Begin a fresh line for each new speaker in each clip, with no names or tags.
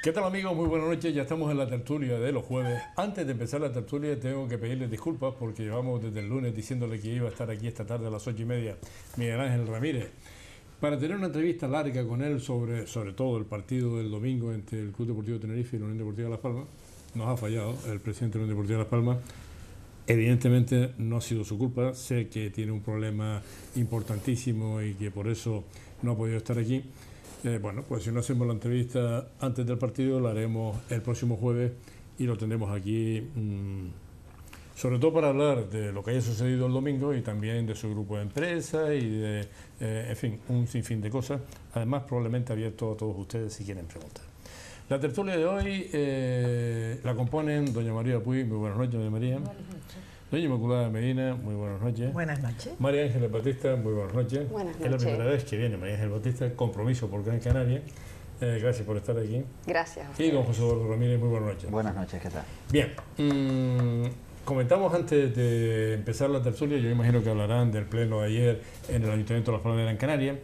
¿Qué tal, amigos? Muy buenas noches. Ya estamos en la tertulia de los jueves. Antes de empezar la tertulia tengo que pedirles disculpas porque llevamos desde el lunes diciéndole que iba a estar aquí esta tarde a las 8:30 Miguel Ángel Ramírez para tener una entrevista larga con él sobre todo el partido del domingo entre el Club Deportivo Tenerife y la Unión Deportiva Las Palmas. Nos ha fallado el presidente de la Unión Deportiva Las Palmas. Evidentemente no ha sido su culpa. Sé que tiene un problema importantísimo y que por eso no ha podido estar aquí. Bueno, pues si no hacemos la entrevista antes del partido, la haremos el próximo jueves y lo tendremos aquí, sobre todo para hablar de lo que haya sucedido el domingo y también de su grupo de empresas y de, en fin, un sinfín de cosas. Además, probablemente abierto a todos ustedes si quieren preguntar. La tertulia de hoy la componen doña María Puig. Muy buenas noches, doña María.
Buenas noches.
Doña Inmaculada Medina, muy buenas noches.
Buenas noches.
María Ángeles Batista, muy buenas noches.
Buenas noches.
Es la primera vez que viene María Ángeles Batista, compromiso por Gran Canaria. Gracias por estar aquí.
Gracias.
Y don José Eduardo Ramírez, muy buenas noches.
Buenas noches, ¿qué tal?
Bien, comentamos antes de empezar la tertulia, yo imagino que hablarán del pleno de ayer en el Ayuntamiento de Las Palmas de Gran Canaria.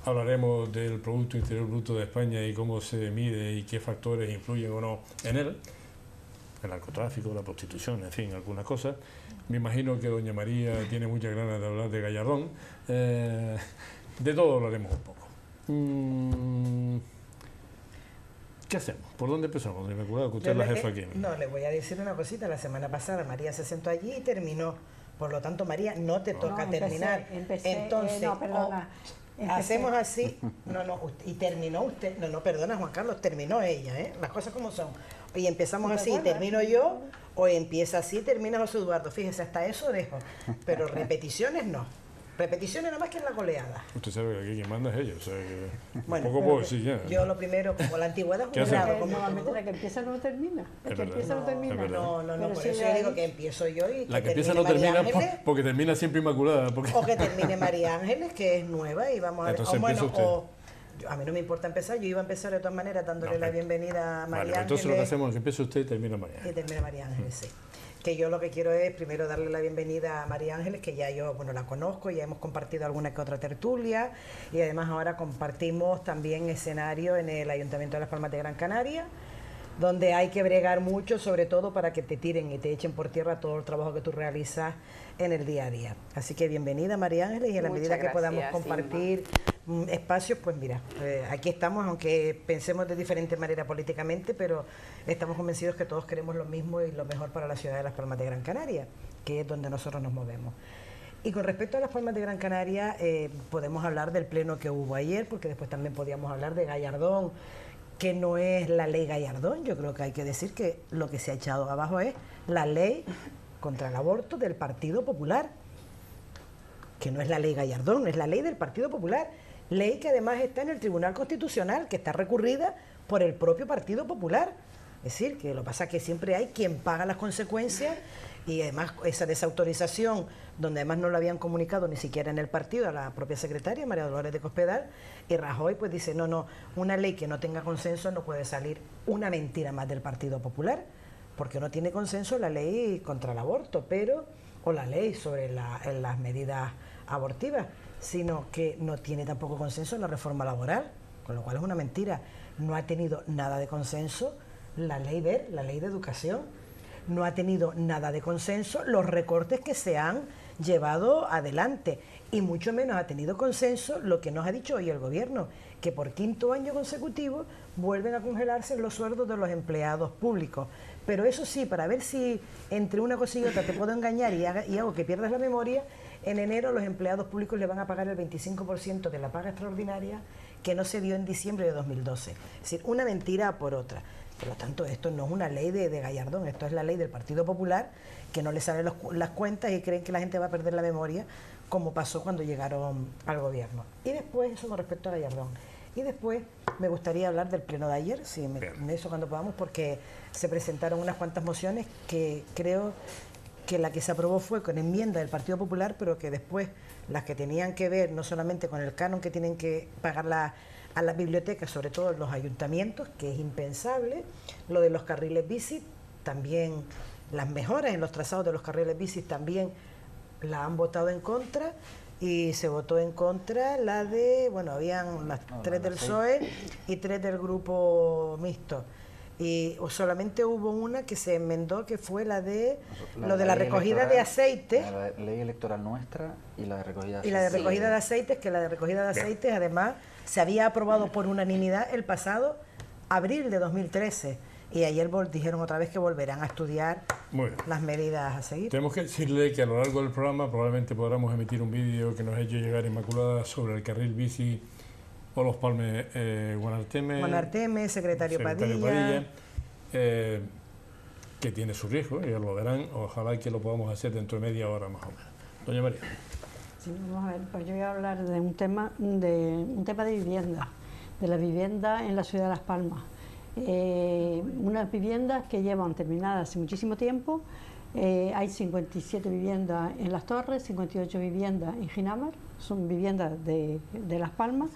Hablaremos del Producto Interior Bruto de España y cómo se mide y qué factores influyen o no en él. El narcotráfico, la prostitución, en fin, algunas cosas. Me imagino que doña María tiene muchas ganas de hablar de Gallardón. De todo hablaremos un poco. ¿Qué hacemos? ¿Por dónde empezamos? Me acuerdo que usted es la jefa aquí.
No, le voy a decir una cosita. La semana pasada María se sentó allí y terminó. Por lo tanto, María, no te toca terminar. Entonces,
no, perdona.
Hacemos así, y terminó usted, perdona Juan Carlos, terminó ella, las cosas como son. Y empezamos así, termino yo, o empieza así, termina José Eduardo, fíjese, hasta eso dejo, pero repeticiones no. Repeticiones nada más que en la goleada.
Usted sabe que aquí quien manda es ella, o sea que
bueno,
poco puedo decir ya.
Yo lo primero, como la antigüedad es un grado, como
normalmente la que empieza no termina.
Es
que
verdad,
empieza no termina.
No, por
si
eso yo digo que empiezo yo y
la que
termine
empieza no
María
termina
Ángeles,
porque termina siempre Inmaculada. Porque...
O que termine María Ángeles, que es nueva, y vamos a ver.
Entonces
A mí no me importa empezar, yo iba a empezar de todas maneras dándole la bienvenida a María Ángeles.
Entonces lo que hacemos es que empiece usted y termina María Ángeles.
Y termina María Ángeles, sí. Que yo lo que quiero es primero darle la bienvenida a María Ángeles, que ya yo, la conozco, ya hemos compartido alguna que otra tertulia, y además ahora compartimos también escenario en el Ayuntamiento de Las Palmas de Gran Canaria, donde hay que bregar mucho, sobre todo para que te tiren y te echen por tierra todo el trabajo que tú realizas en el día a día. Así que bienvenida, María Ángeles, y a la medida que podamos compartir espacios, pues mira, aquí estamos, aunque pensemos de diferente manera políticamente, pero estamos convencidos que todos queremos lo mismo y lo mejor para la ciudad de Las Palmas de Gran Canaria, que es donde nosotros nos movemos. Y con respecto a Las Palmas de Gran Canaria, podemos hablar del pleno que hubo ayer, porque después también podíamos hablar de Gallardón, que no es la ley Gallardón. Yo creo que hay que decir que lo que se ha echado abajo es la ley contra el aborto del Partido Popular, que no es la ley Gallardón, es la ley del Partido Popular, ley que además está en el Tribunal Constitucional, que está recurrida por el propio Partido Popular. Es decir, que lo que pasa es que siempre hay quien paga las consecuencias, y además esa desautorización, donde además no lo habían comunicado ni siquiera en el partido a la propia secretaria, María Dolores de Cospedal, y Rajoy pues dice, no, una ley que no tenga consenso no puede salir una mentira más del Partido Popular, porque no tiene consenso la ley contra el aborto, o la ley sobre las medidas abortivas, sino que no tiene tampoco consenso la reforma laboral, con lo cual es una mentira. No ha tenido nada de consenso la ley la ley de educación, no ha tenido nada de consenso los recortes que se han llevado adelante, y mucho menos ha tenido consenso lo que nos ha dicho hoy el gobierno, que por 5º año consecutivo vuelven a congelarse los sueldos de los empleados públicos. Pero eso sí, para ver si entre una cosa y otra te puedo engañar y hago que pierdas la memoria, en enero los empleados públicos le van a pagar el 25% de la paga extraordinaria que no se dio en diciembre de 2012. Es decir, una mentira por otra. Por lo tanto, esto no es una ley de Gallardón, esto es la ley del Partido Popular, que no le salen las cuentas y creen que la gente va a perder la memoria, como pasó cuando llegaron al gobierno. Y después, eso con respecto a Gallardón. Y después me gustaría hablar del pleno de ayer, eso cuando podamos, porque se presentaron unas cuantas mociones que creo que la que se aprobó fue con enmienda del Partido Popular, pero que después las que tenían que ver no solamente con el canon que tienen que pagar a las bibliotecas, sobre todo los ayuntamientos, que es impensable, lo de los carriles bici, también las mejoras en los trazados de los carriles bici también la han votado en contra, y se votó en contra la de, bueno, habían las 3 del PSOE y 3 del grupo mixto. Y solamente hubo una que se enmendó, que fue la de lo de la recogida de aceite.
La ley electoral nuestra y la de recogida de
aceite. Y la de recogida de aceites, que la de recogida de aceites además se había aprobado por unanimidad el pasado abril de 2013. Y ayer dijeron otra vez que volverán a estudiar las medidas a seguir.
Tenemos que decirle que a lo largo del programa probablemente podamos emitir un vídeo que nos ha hecho llegar Inmaculada sobre el carril bici o los Palmes
Guanarteme, secretario Padilla,
que tiene su riesgo, ya lo verán. Ojalá que lo podamos hacer dentro de media hora más o menos. Doña María.
Sí, vamos a ver, pues yo voy a hablar de un tema de vivienda, de la vivienda en la ciudad de Las Palmas. Unas viviendas que llevan terminadas hace muchísimo tiempo. Hay 57 viviendas en Las Torres, 58 viviendas en Ginamar, son viviendas de Las Palmas.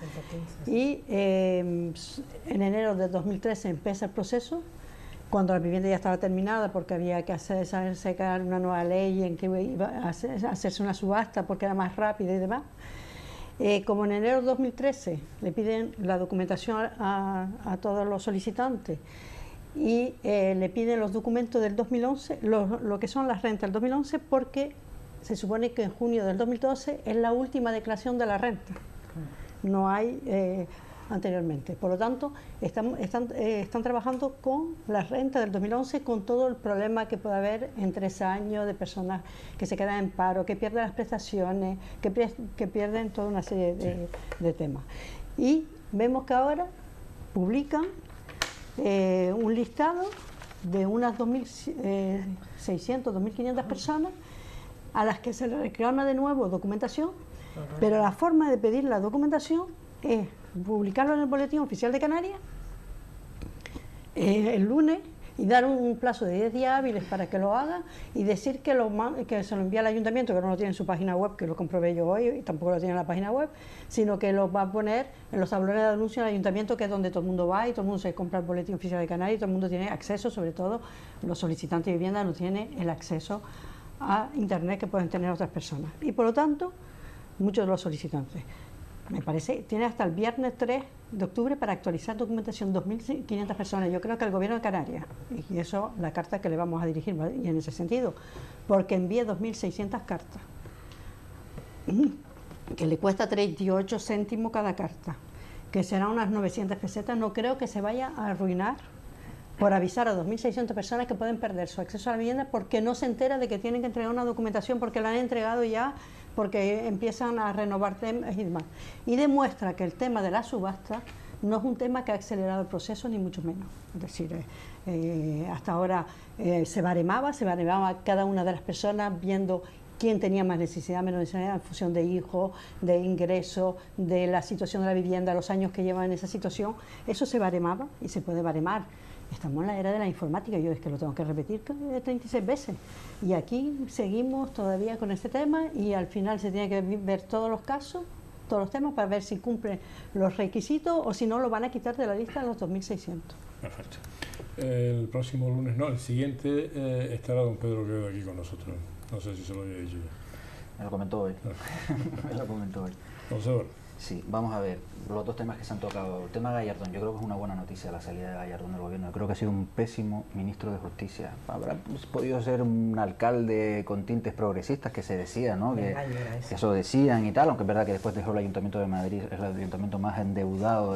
Y en enero de 2013 empieza el proceso, cuando la vivienda ya estaba terminada, porque había que sacar una nueva ley en que iba a hacerse una subasta porque era más rápida y demás. Como en enero de 2013 le piden la documentación a todos los solicitantes y le piden los documentos del 2011, lo que son las rentas del 2011, porque se supone que en junio del 2012 es la última declaración de la renta, no hay anteriormente. Por lo tanto, están trabajando con las rentas del 2011, con todo el problema que puede haber en 3 años de personas que se quedan en paro, que pierden las prestaciones, que pierden toda una serie de temas. Y vemos que ahora publican un listado de unas 2.600, 2.500 personas a las que se les reclama de nuevo documentación, pero la forma de pedir la documentación es publicarlo en el Boletín Oficial de Canarias el lunes y dar un plazo de 10 días hábiles para que lo hagan y decir que se lo envía al ayuntamiento, que no lo tiene en su página web, que lo comprobé yo hoy y tampoco lo tiene en la página web, sino que lo va a poner en los tablones de anuncio del ayuntamiento, que es donde todo el mundo va y todo el mundo se compra el Boletín Oficial de Canarias y todo el mundo tiene acceso, sobre todo los solicitantes de vivienda no tienen el acceso a internet que pueden tener otras personas. Y por lo tanto, muchos de los solicitantes. Me parece, tiene hasta el viernes 3 de octubre para actualizar documentación 2.500 personas. Yo creo que el Gobierno de Canarias, y eso la carta que le vamos a dirigir, ¿vale? Y en ese sentido, porque envíe 2.600 cartas, que le cuesta 38 céntimos cada carta, que serán unas 900 pesetas, no creo que se vaya a arruinar por avisar a 2.600 personas que pueden perder su acceso a la vivienda porque no se entera de que tienen que entregar una documentación porque la han entregado ya, porque empiezan a renovar temas y demás. Y demuestra que el tema de la subasta no es un tema que ha acelerado el proceso, ni mucho menos. Es decir, hasta ahora se baremaba cada una de las personas viendo quién tenía más necesidad, menos necesidad, en función de hijos, de ingresos, de la situación de la vivienda, los años que llevan en esa situación. Eso se baremaba y se puede baremar. Estamos en la era de la informática, yo es que lo tengo que repetir 36 veces. Y aquí seguimos todavía con este tema y al final se tiene que ver todos los casos, todos los temas, para ver si cumplen los requisitos o si no lo van a quitar de la lista de los 2.600.
Perfecto. El próximo lunes, no, el siguiente estará don Pedro Quevedo aquí con nosotros. No sé si se lo había dicho ya.
Me lo comentó hoy. Me lo comentó hoy. Sí, vamos a ver los dos temas que se han tocado. El tema de Gallardón, yo creo que es una buena noticia la salida de Gallardón del gobierno. Yo creo que ha sido un pésimo ministro de Justicia. Habrá podido ser un alcalde con tintes progresistas, que se decía, ¿no? Que eso decían y tal, aunque es verdad que después dejó el Ayuntamiento de Madrid, es el ayuntamiento más endeudado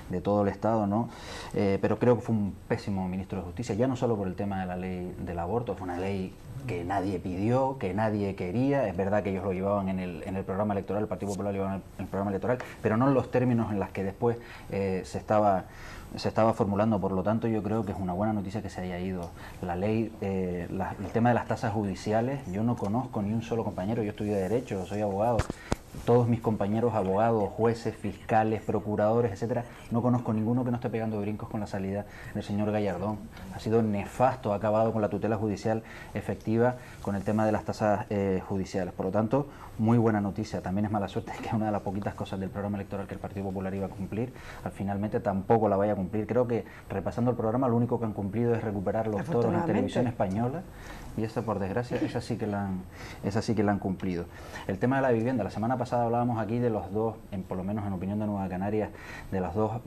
de todo el Estado, ¿no? Pero creo que fue un pésimo ministro de Justicia, ya no solo por el tema de la ley del aborto, fue una ley que nadie pidió, que nadie quería. Es verdad que ellos lo llevaban en el programa electoral, el Partido Popular lo llevaba en el programa electoral, pero no en los términos en los que después se estaba formulando. Por lo tanto, yo creo que es una buena noticia que se haya ido la ley. El tema de las tasas judiciales, yo no conozco ni un solo compañero, yo estudié Derecho, soy abogado, todos mis compañeros abogados, jueces, fiscales, procuradores, etcétera, no conozco ninguno que no esté pegando brincos con la salida del señor Gallardón. Ha sido nefasto, ha acabado con la tutela judicial efectiva, con el tema de las tasas judiciales. Por lo tanto, muy buena noticia. También es mala suerte que una de las poquitas cosas del programa electoral que el Partido Popular iba a cumplir, finalmente tampoco la vaya a cumplir. Creo que, repasando el programa, lo único que han cumplido es recuperar los toros en televisión española y esa, por desgracia, esa sí que la han cumplido. El tema de la vivienda, la semana pasada hablábamos aquí de los dos, por lo menos en opinión de Nueva Canarias, de las dos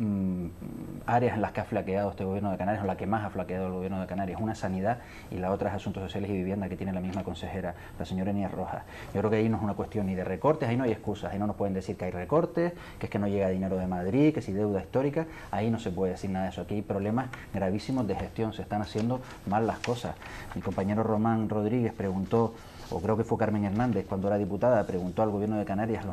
áreas en las que ha flaqueado este gobierno de Canarias, o la que más ha flaqueado el gobierno de Canarias, una sanidad y la otra es asuntos sociales y vivienda, que tiene la misma consejera, la señora Enías Rojas. Yo creo que ahí no es una cuestión ni de recortes, ahí no hay excusas, ahí no nos pueden decir que hay recortes, que es que no llega dinero de Madrid, que si deuda histórica, ahí no se puede decir nada de eso. Aquí hay problemas gravísimos de gestión, se están haciendo mal las cosas. Mi compañero Román Rodríguez preguntó, o creo que fue Carmen Hernández, cuando era diputada, preguntó al gobierno de Canarias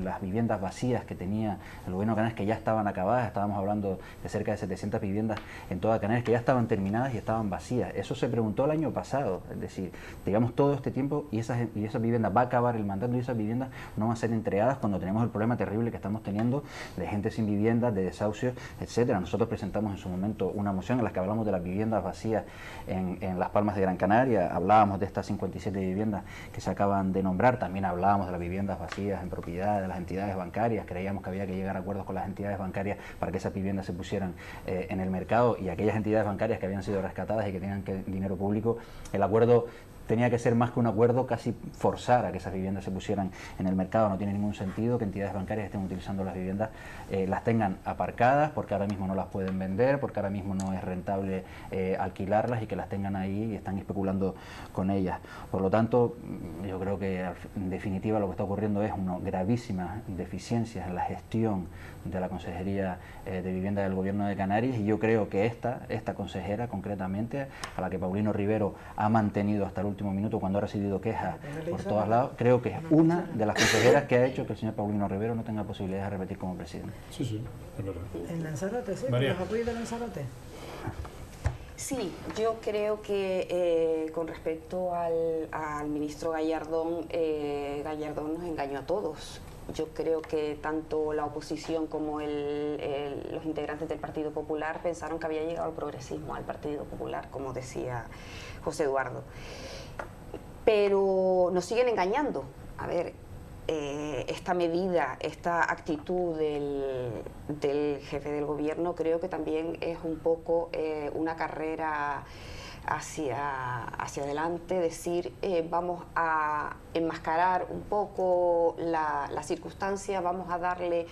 las viviendas vacías que tenía el gobierno de Canarias, que ya estaban acabadas. Estábamos hablando de cerca de 700 viviendas en toda Canarias que ya estaban terminadas y estaban vacías. Eso se preguntó el año pasado, es decir, digamos todo este tiempo, y esas viviendas, va a acabar el mandato y esas viviendas no van a ser entregadas cuando tenemos el problema terrible que estamos teniendo de gente sin vivienda, de desahucios, etcétera. Nosotros presentamos en su momento una moción en la que hablamos de las viviendas vacías en Las Palmas de Gran Canaria, hablábamos de estas 57 viviendas que se acaban de nombrar, también hablábamos de las viviendas vacías en propiedad de las entidades bancarias, creíamos que había que llegar a acuerdos con las entidades bancarias para que esas viviendas se pusieran en el mercado, y aquellas entidades bancarias que habían sido rescatadas y que tenían dinero público, el acuerdo tenía que ser más que un acuerdo, casi forzar a que esas viviendas se pusieran en el mercado. No tiene ningún sentido que entidades bancarias estén utilizando las viviendas, las tengan aparcadas porque ahora mismo no las pueden vender, porque ahora mismo no es rentable alquilarlas, y que las tengan ahí y están especulando con ellas. Por lo tanto, yo creo que en definitiva lo que está ocurriendo es una gravísima deficiencia en la gestión de la Consejería de Vivienda del Gobierno de Canarias, y yo creo que esta consejera concretamente, a la que Paulino Rivero ha mantenido hasta el último minuto cuando ha recibido quejas por todos lados, creo que es una de las consejeras que ha hecho que el señor Paulino Rivero no tenga posibilidad de repetir como presidente.
Sí, sí, es verdad.
En Lanzarote, sí,
María.
¿los apoyos de Lanzarote?
Sí, yo creo que con respecto al ministro Gallardón, Gallardón nos engañó a todos. Yo creo que tanto la oposición como los integrantes del Partido Popular pensaron que había llegado el progresismo al Partido Popular, como decía José Eduardo. Pero nos siguen engañando. A ver, esta medida, esta actitud del jefe del gobierno, creo que también es un poco una carrera hacia adelante, decir, vamos a enmascarar un poco la circunstancia, vamos a darle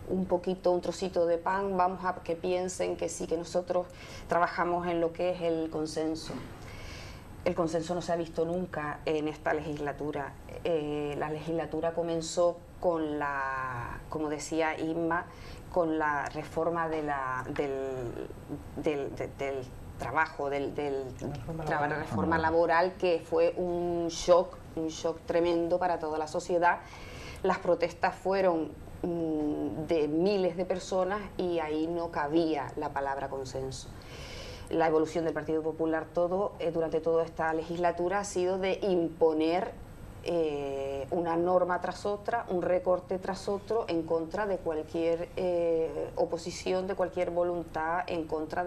un poquito, un trocito de pan, vamos a que piensen que sí, que nosotros trabajamos en lo que es el consenso. El consenso no se ha visto nunca en esta legislatura. La legislatura comenzó con como decía Inma, con la reforma del trabajo, la reforma laboral, que fue un shock tremendo para toda la sociedad. Las protestas fueron de miles de personas y ahí no cabía la palabra consenso. La evolución del Partido Popular durante toda esta legislatura ha sido de imponer una norma tras otra, un recorte tras otro, en contra de cualquier oposición, de cualquier voluntad, en contra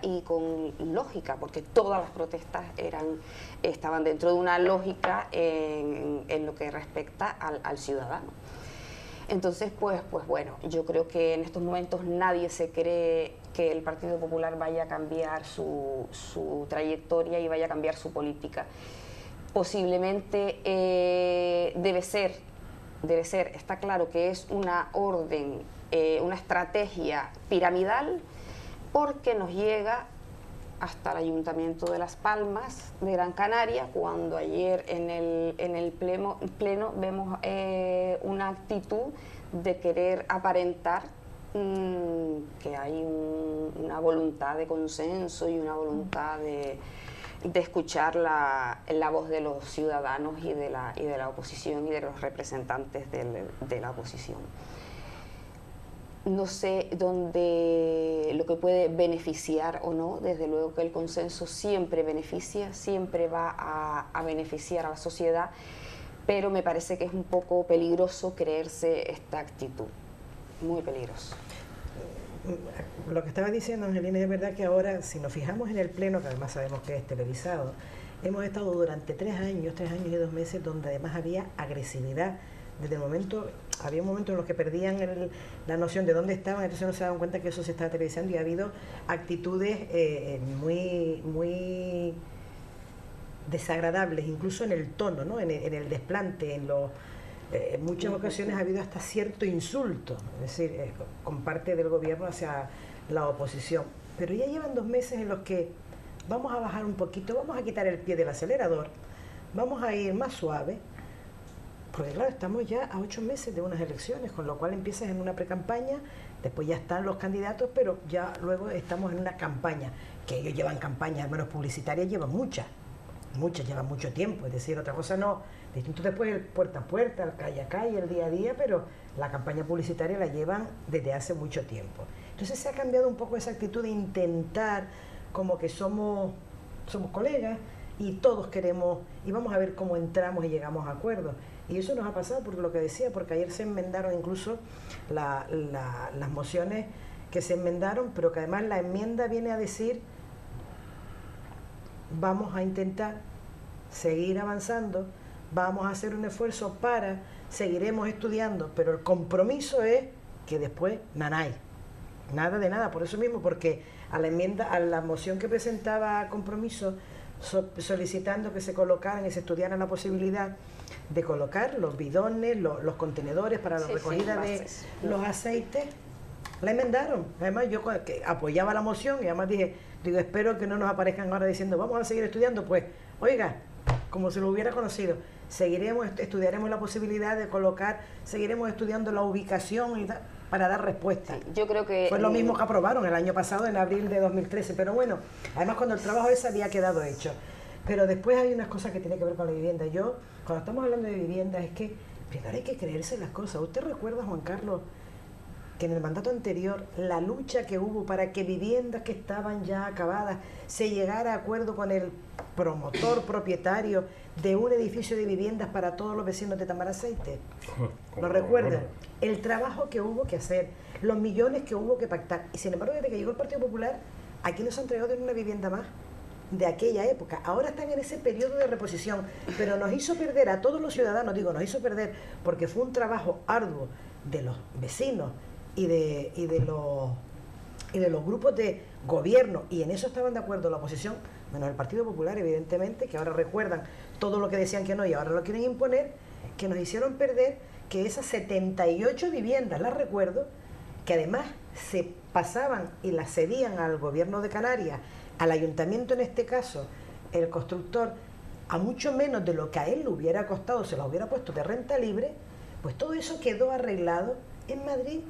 y con lógica, porque todas las protestas estaban dentro de una lógica en lo que respecta al ciudadano. Entonces, pues bueno, yo creo que en estos momentos nadie se cree que el Partido Popular vaya a cambiar su trayectoria y vaya a cambiar su política. Posiblemente debe ser, está claro que es una orden, una estrategia piramidal, porque nos llega hasta el Ayuntamiento de Las Palmas de Gran Canaria, cuando ayer en el pleno vemos una actitud de querer aparentar que hay una voluntad de consenso y una voluntad de escuchar la voz de los ciudadanos y de la oposición y de los representantes de la oposición. No sé dónde lo que puede beneficiar o no, desde luego que el consenso siempre beneficia, siempre va a beneficiar a la sociedad, pero me parece que es un poco peligroso creerse esta actitud, muy peligroso.
Lo que estaba diciendo, Angelina, es verdad que ahora, si nos fijamos en el pleno, que además sabemos que es televisado, hemos estado durante 3 años y 2 meses, donde además había agresividad. Desde el momento, había momentos en los que perdían la noción de dónde estaban, entonces no se daban cuenta que eso se estaba televisando, y ha habido actitudes muy desagradables, incluso en el tono, ¿no? en el desplante, en muchas ocasiones ha habido hasta cierto insulto, es decir, con parte del gobierno hacia la oposición. Pero ya llevan 2 meses en los que vamos a bajar un poquito, vamos a quitar el pie del acelerador, vamos a ir más suave, porque claro, estamos ya a 8 meses de unas elecciones, con lo cual empiezas en una precampaña, después ya están los candidatos, pero ya luego estamos en una campaña, que ellos llevan campañas, al menos publicitarias, llevan muchas llevan mucho tiempo, es decir, otra cosa no, distinto después el puerta a puerta, el calle a calle, el día a día, pero la campaña publicitaria la llevan desde hace mucho tiempo. Entonces se ha cambiado un poco esa actitud de intentar como que somos colegas y todos queremos, y vamos a ver cómo entramos y llegamos a acuerdos. Y eso nos ha pasado por lo que decía, porque ayer se enmendaron incluso las mociones que se enmendaron, pero que además la enmienda viene a decir: vamos a intentar seguir avanzando, vamos a hacer un esfuerzo seguiremos estudiando, pero el compromiso es que después nanay, nada de nada, por eso mismo, porque a la moción que presentaba Compromiso, solicitando que se colocaran y se estudiara la posibilidad de colocar los bidones, los contenedores para la recogida de los aceites, la enmendaron. Además yo que apoyaba la moción y además digo, espero que no nos aparezcan ahora diciendo vamos a seguir estudiando, pues oiga, como si lo hubiera conocido, estudiaremos la posibilidad de colocar, seguiremos estudiando la ubicación y para dar respuesta.
Sí, yo creo que...
Fue lo mismo que aprobaron el año pasado, en abril de 2013, pero bueno, además cuando el trabajo ese había quedado hecho. Pero después hay unas cosas que tienen que ver con la vivienda. Cuando estamos hablando de vivienda, es que primero hay que creerse las cosas. ¿Usted recuerda, Juan Carlos, que en el mandato anterior la lucha que hubo para que viviendas que estaban ya acabadas se llegara a acuerdo con el promotor propietario de un edificio de viviendas para todos los vecinos de Tamaraceite? ¿Lo recuerda? El trabajo que hubo que hacer, los millones que hubo que pactar. Y sin embargo, desde que llegó el Partido Popular, aquí nos han entregado una vivienda más de aquella época. Ahora están en ese periodo de reposición, pero nos hizo perder a todos los ciudadanos, nos hizo perder porque fue un trabajo arduo de los vecinos y de los grupos de gobierno, y en eso estaban de acuerdo la oposición, menos el Partido Popular, evidentemente, que ahora recuerdan todo lo que decían que no y ahora lo quieren imponer, que nos hicieron perder que esas 78 viviendas, las recuerdo, que además se pasaban y las cedían al gobierno de Canarias, al ayuntamiento en este caso, el constructor, a mucho menos de lo que a él le hubiera costado, se las hubiera puesto de renta libre, pues todo eso quedó arreglado en Madrid,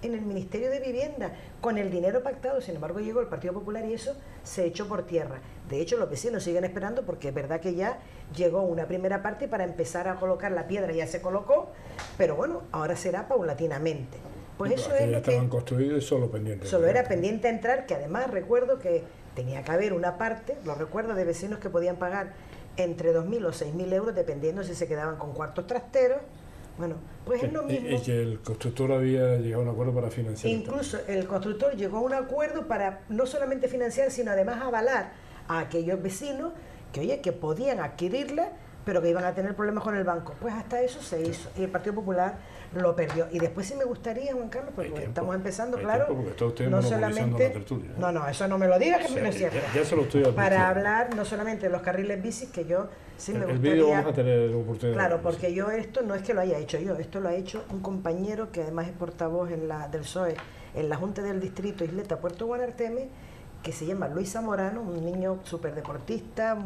en el Ministerio de Vivienda, con el dinero pactado. Sin embargo, llegó el Partido Popular y eso se echó por tierra. De hecho, los vecinos siguen esperando porque es verdad que ya llegó una primera parte para empezar a colocar la piedra, ya se colocó, pero bueno, ahora será paulatinamente. Pues eso es lo que
estaban construidos y solo pendientes.
Solo era pendiente a entrar, que además recuerdo que tenía que haber una parte, lo recuerdo, de vecinos que podían pagar entre 2.000 o 6.000 euros, dependiendo si se quedaban con cuartos trasteros. Bueno, pues es lo mismo.
Y que el constructor había llegado a un acuerdo para financiar.
Incluso el constructor llegó a un acuerdo para no solamente financiar, sino además avalar a aquellos vecinos que, oye, que podían adquirirla, pero que iban a tener problemas con el banco. Pues hasta eso se hizo. Y el Partido Popular lo perdió. Y después sí me gustaría, Juan Carlos, porque estamos empezando, claro,
no solamente...
No, eso no me lo digas, que me lo cierra.
Ya se lo estoy advirtiendo.
Para hablar no solamente de los carriles bicis, que yo sí me gustaría...
El vídeo vamos a tener oportunidad.
Claro, porque yo esto no es que lo haya hecho yo, esto lo ha hecho un compañero que además es portavoz del PSOE en la Junta del Distrito Isleta Puerto Guanarteme, que se llama Luis Zamorano, un niño súper deportista,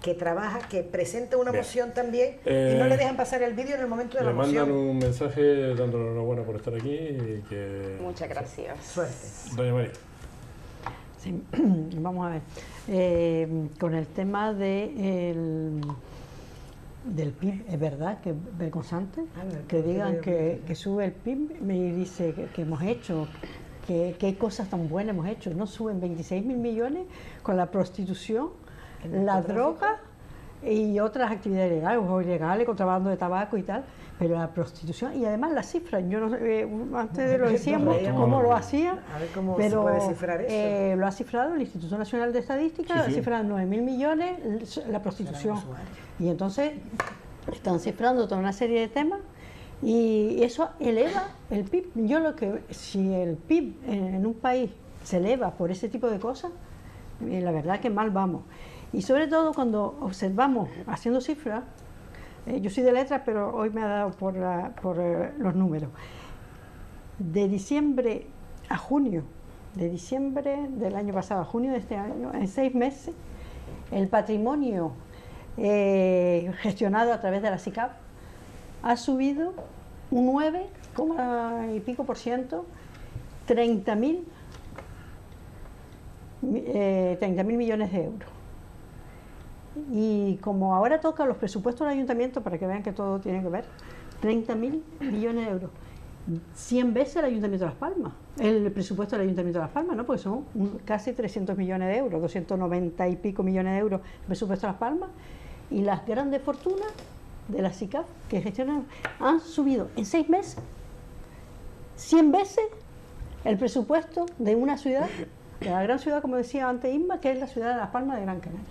que trabaja, que presenta una moción también, y no le dejan pasar el vídeo en el momento de la moción.
Le mandan un mensaje dándole enhorabuena por estar aquí. Y que...
Muchas gracias.
Suerte.
Doña María.
Sí, vamos a ver. Con el tema del PIB, es verdad que es vergonzante que digan que sube el PIB, me dice que hemos hecho, que cosas tan buenas hemos hecho. No suben 26.000 millones con la prostitución, la droga y otras actividades legales, o ilegales, contrabando de tabaco y tal, pero la prostitución y además las cifras, yo no sé, antes lo decíamos cómo lo hacía, pero
se puede cifrar eso.
Lo ha cifrado el Instituto Nacional de Estadística, ha cifrado 9.000 millones la prostitución, y entonces están cifrando toda una serie de temas y eso eleva el PIB. Si el PIB en un país se eleva por ese tipo de cosas, la verdad que mal vamos. Y sobre todo cuando observamos, haciendo cifras, yo soy de letras, pero hoy me ha dado por los números. De diciembre a junio, de diciembre del año pasado a junio de este año, en 6 meses, el patrimonio gestionado a través de la SICAP ha subido un 9, y pico por ciento, 30.000 millones de euros. Y como ahora toca los presupuestos del ayuntamiento, para que vean que todo tiene que ver, 30.000 millones de euros. 100 veces el Ayuntamiento de Las Palmas, el presupuesto del Ayuntamiento de Las Palmas, ¿no? Porque son casi 300 millones de euros, 290 y pico millones de euros el presupuesto de Las Palmas, y las grandes fortunas de la SICAF que gestionan han subido en 6 meses 100 veces el presupuesto de una ciudad, de la gran ciudad, como decía antes Inma, que es la ciudad de Las Palmas de Gran Canaria.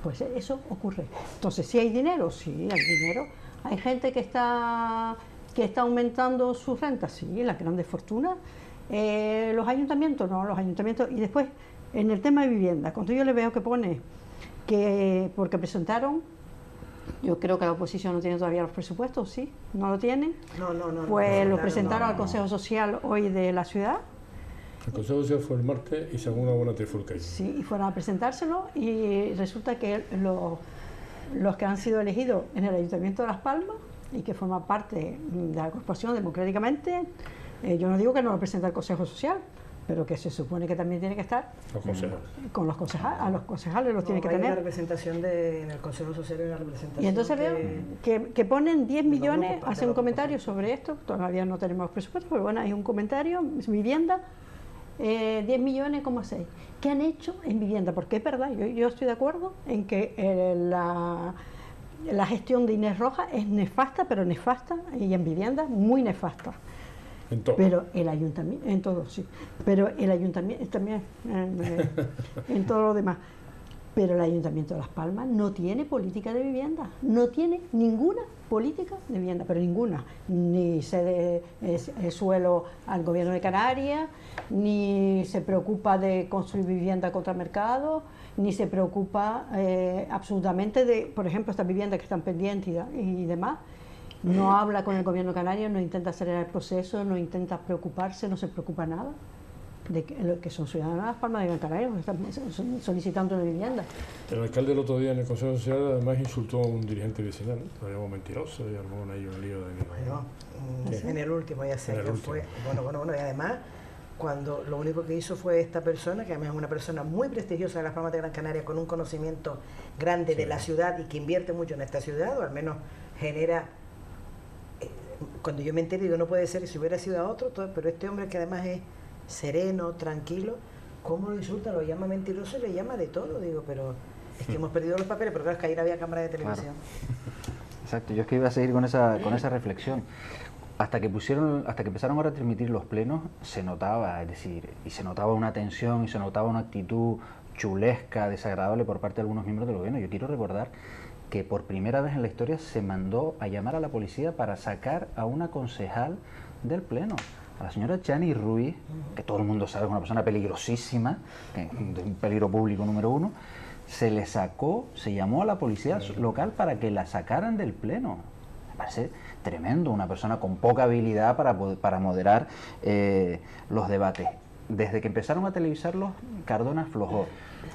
Pues eso ocurre. Entonces, ¿sí hay dinero? Sí, hay dinero. Hay gente que está aumentando sus rentas, sí, las grandes fortunas. Los ayuntamientos, no, los ayuntamientos. Y después, en el tema de vivienda, cuando yo le veo que pone que, porque presentaron, yo creo que la oposición no tiene todavía los presupuestos, ¿sí? ¿No lo tienen?
No.
Pues lo presentaron al Consejo Social hoy de la ciudad.
El Consejo Social fue el martes y según una buena trifulca.
Sí, y fueron a presentárselo y resulta que los que han sido elegidos en el Ayuntamiento de Las Palmas y que forman parte de la corporación democráticamente, yo no digo que no lo presente al Consejo Social, pero que se supone que también tiene que estar con los concejales, a los concejales los tiene que tener.
Una representación en el Consejo Social y una representación.
Y entonces veo que ponen 10 millones, hacen un comentario sobre esto, todavía no tenemos presupuesto, pero bueno, hay un comentario, vivienda, 10 millones, ¿cómo 6? ¿Qué han hecho en vivienda? Porque es verdad, yo estoy de acuerdo en que la gestión de Inés Rojas es nefasta, pero nefasta, y en vivienda muy nefasta.
En todo.
Pero el ayuntamiento, en todo, sí. Pero el ayuntamiento también, en todo lo demás. Pero el Ayuntamiento de Las Palmas no tiene política de vivienda, no tiene ninguna política de vivienda, pero ninguna. Ni cede suelo al Gobierno de Canarias, ni se preocupa de construir vivienda contra mercado, ni se preocupa absolutamente de, por ejemplo, estas viviendas que están pendientes y demás. No habla con el Gobierno canario, no intenta acelerar el proceso, no intenta preocuparse, no se preocupa nada de que son ciudadanos de Las Palmas de Gran Canaria, que están solicitando una vivienda.
El alcalde el otro día en el Consejo Social además insultó a un dirigente vecinal, lo llamó mentiroso y armó ahí un lío de
Bueno, en el último ya sé que fue. Bueno, y además, cuando lo único que hizo fue esta persona, que además es una persona muy prestigiosa de Las Palmas de Gran Canaria, con un conocimiento grande de la ciudad y que invierte mucho en esta ciudad, o al menos genera. Cuando yo me enteré, digo, no puede ser, si hubiera sido a otro, pero este hombre que además es sereno, tranquilo, ¿cómo lo insulta? Lo llama mentiroso y le llama de todo, digo, pero es que hemos perdido los papeles, pero claro, es que ayer había cámara de televisión.
Claro. Exacto, yo es que iba a seguir con esa reflexión. Hasta que empezaron a retransmitir los plenos, se notaba, es decir, y se notaba una tensión y se notaba una actitud chulesca, desagradable por parte de algunos miembros del gobierno. Yo quiero recordar que por primera vez en la historia se mandó a llamar a la policía para sacar a una concejal del pleno, a la señora Chani Ruiz, que todo el mundo sabe es una persona peligrosísima, de un peligro público número 1, se le sacó, se llamó a la policía local para que la sacaran del pleno. Me parece tremendo, una persona con poca habilidad para moderar los debates. Desde que empezaron a televisarlos, Cardona aflojó.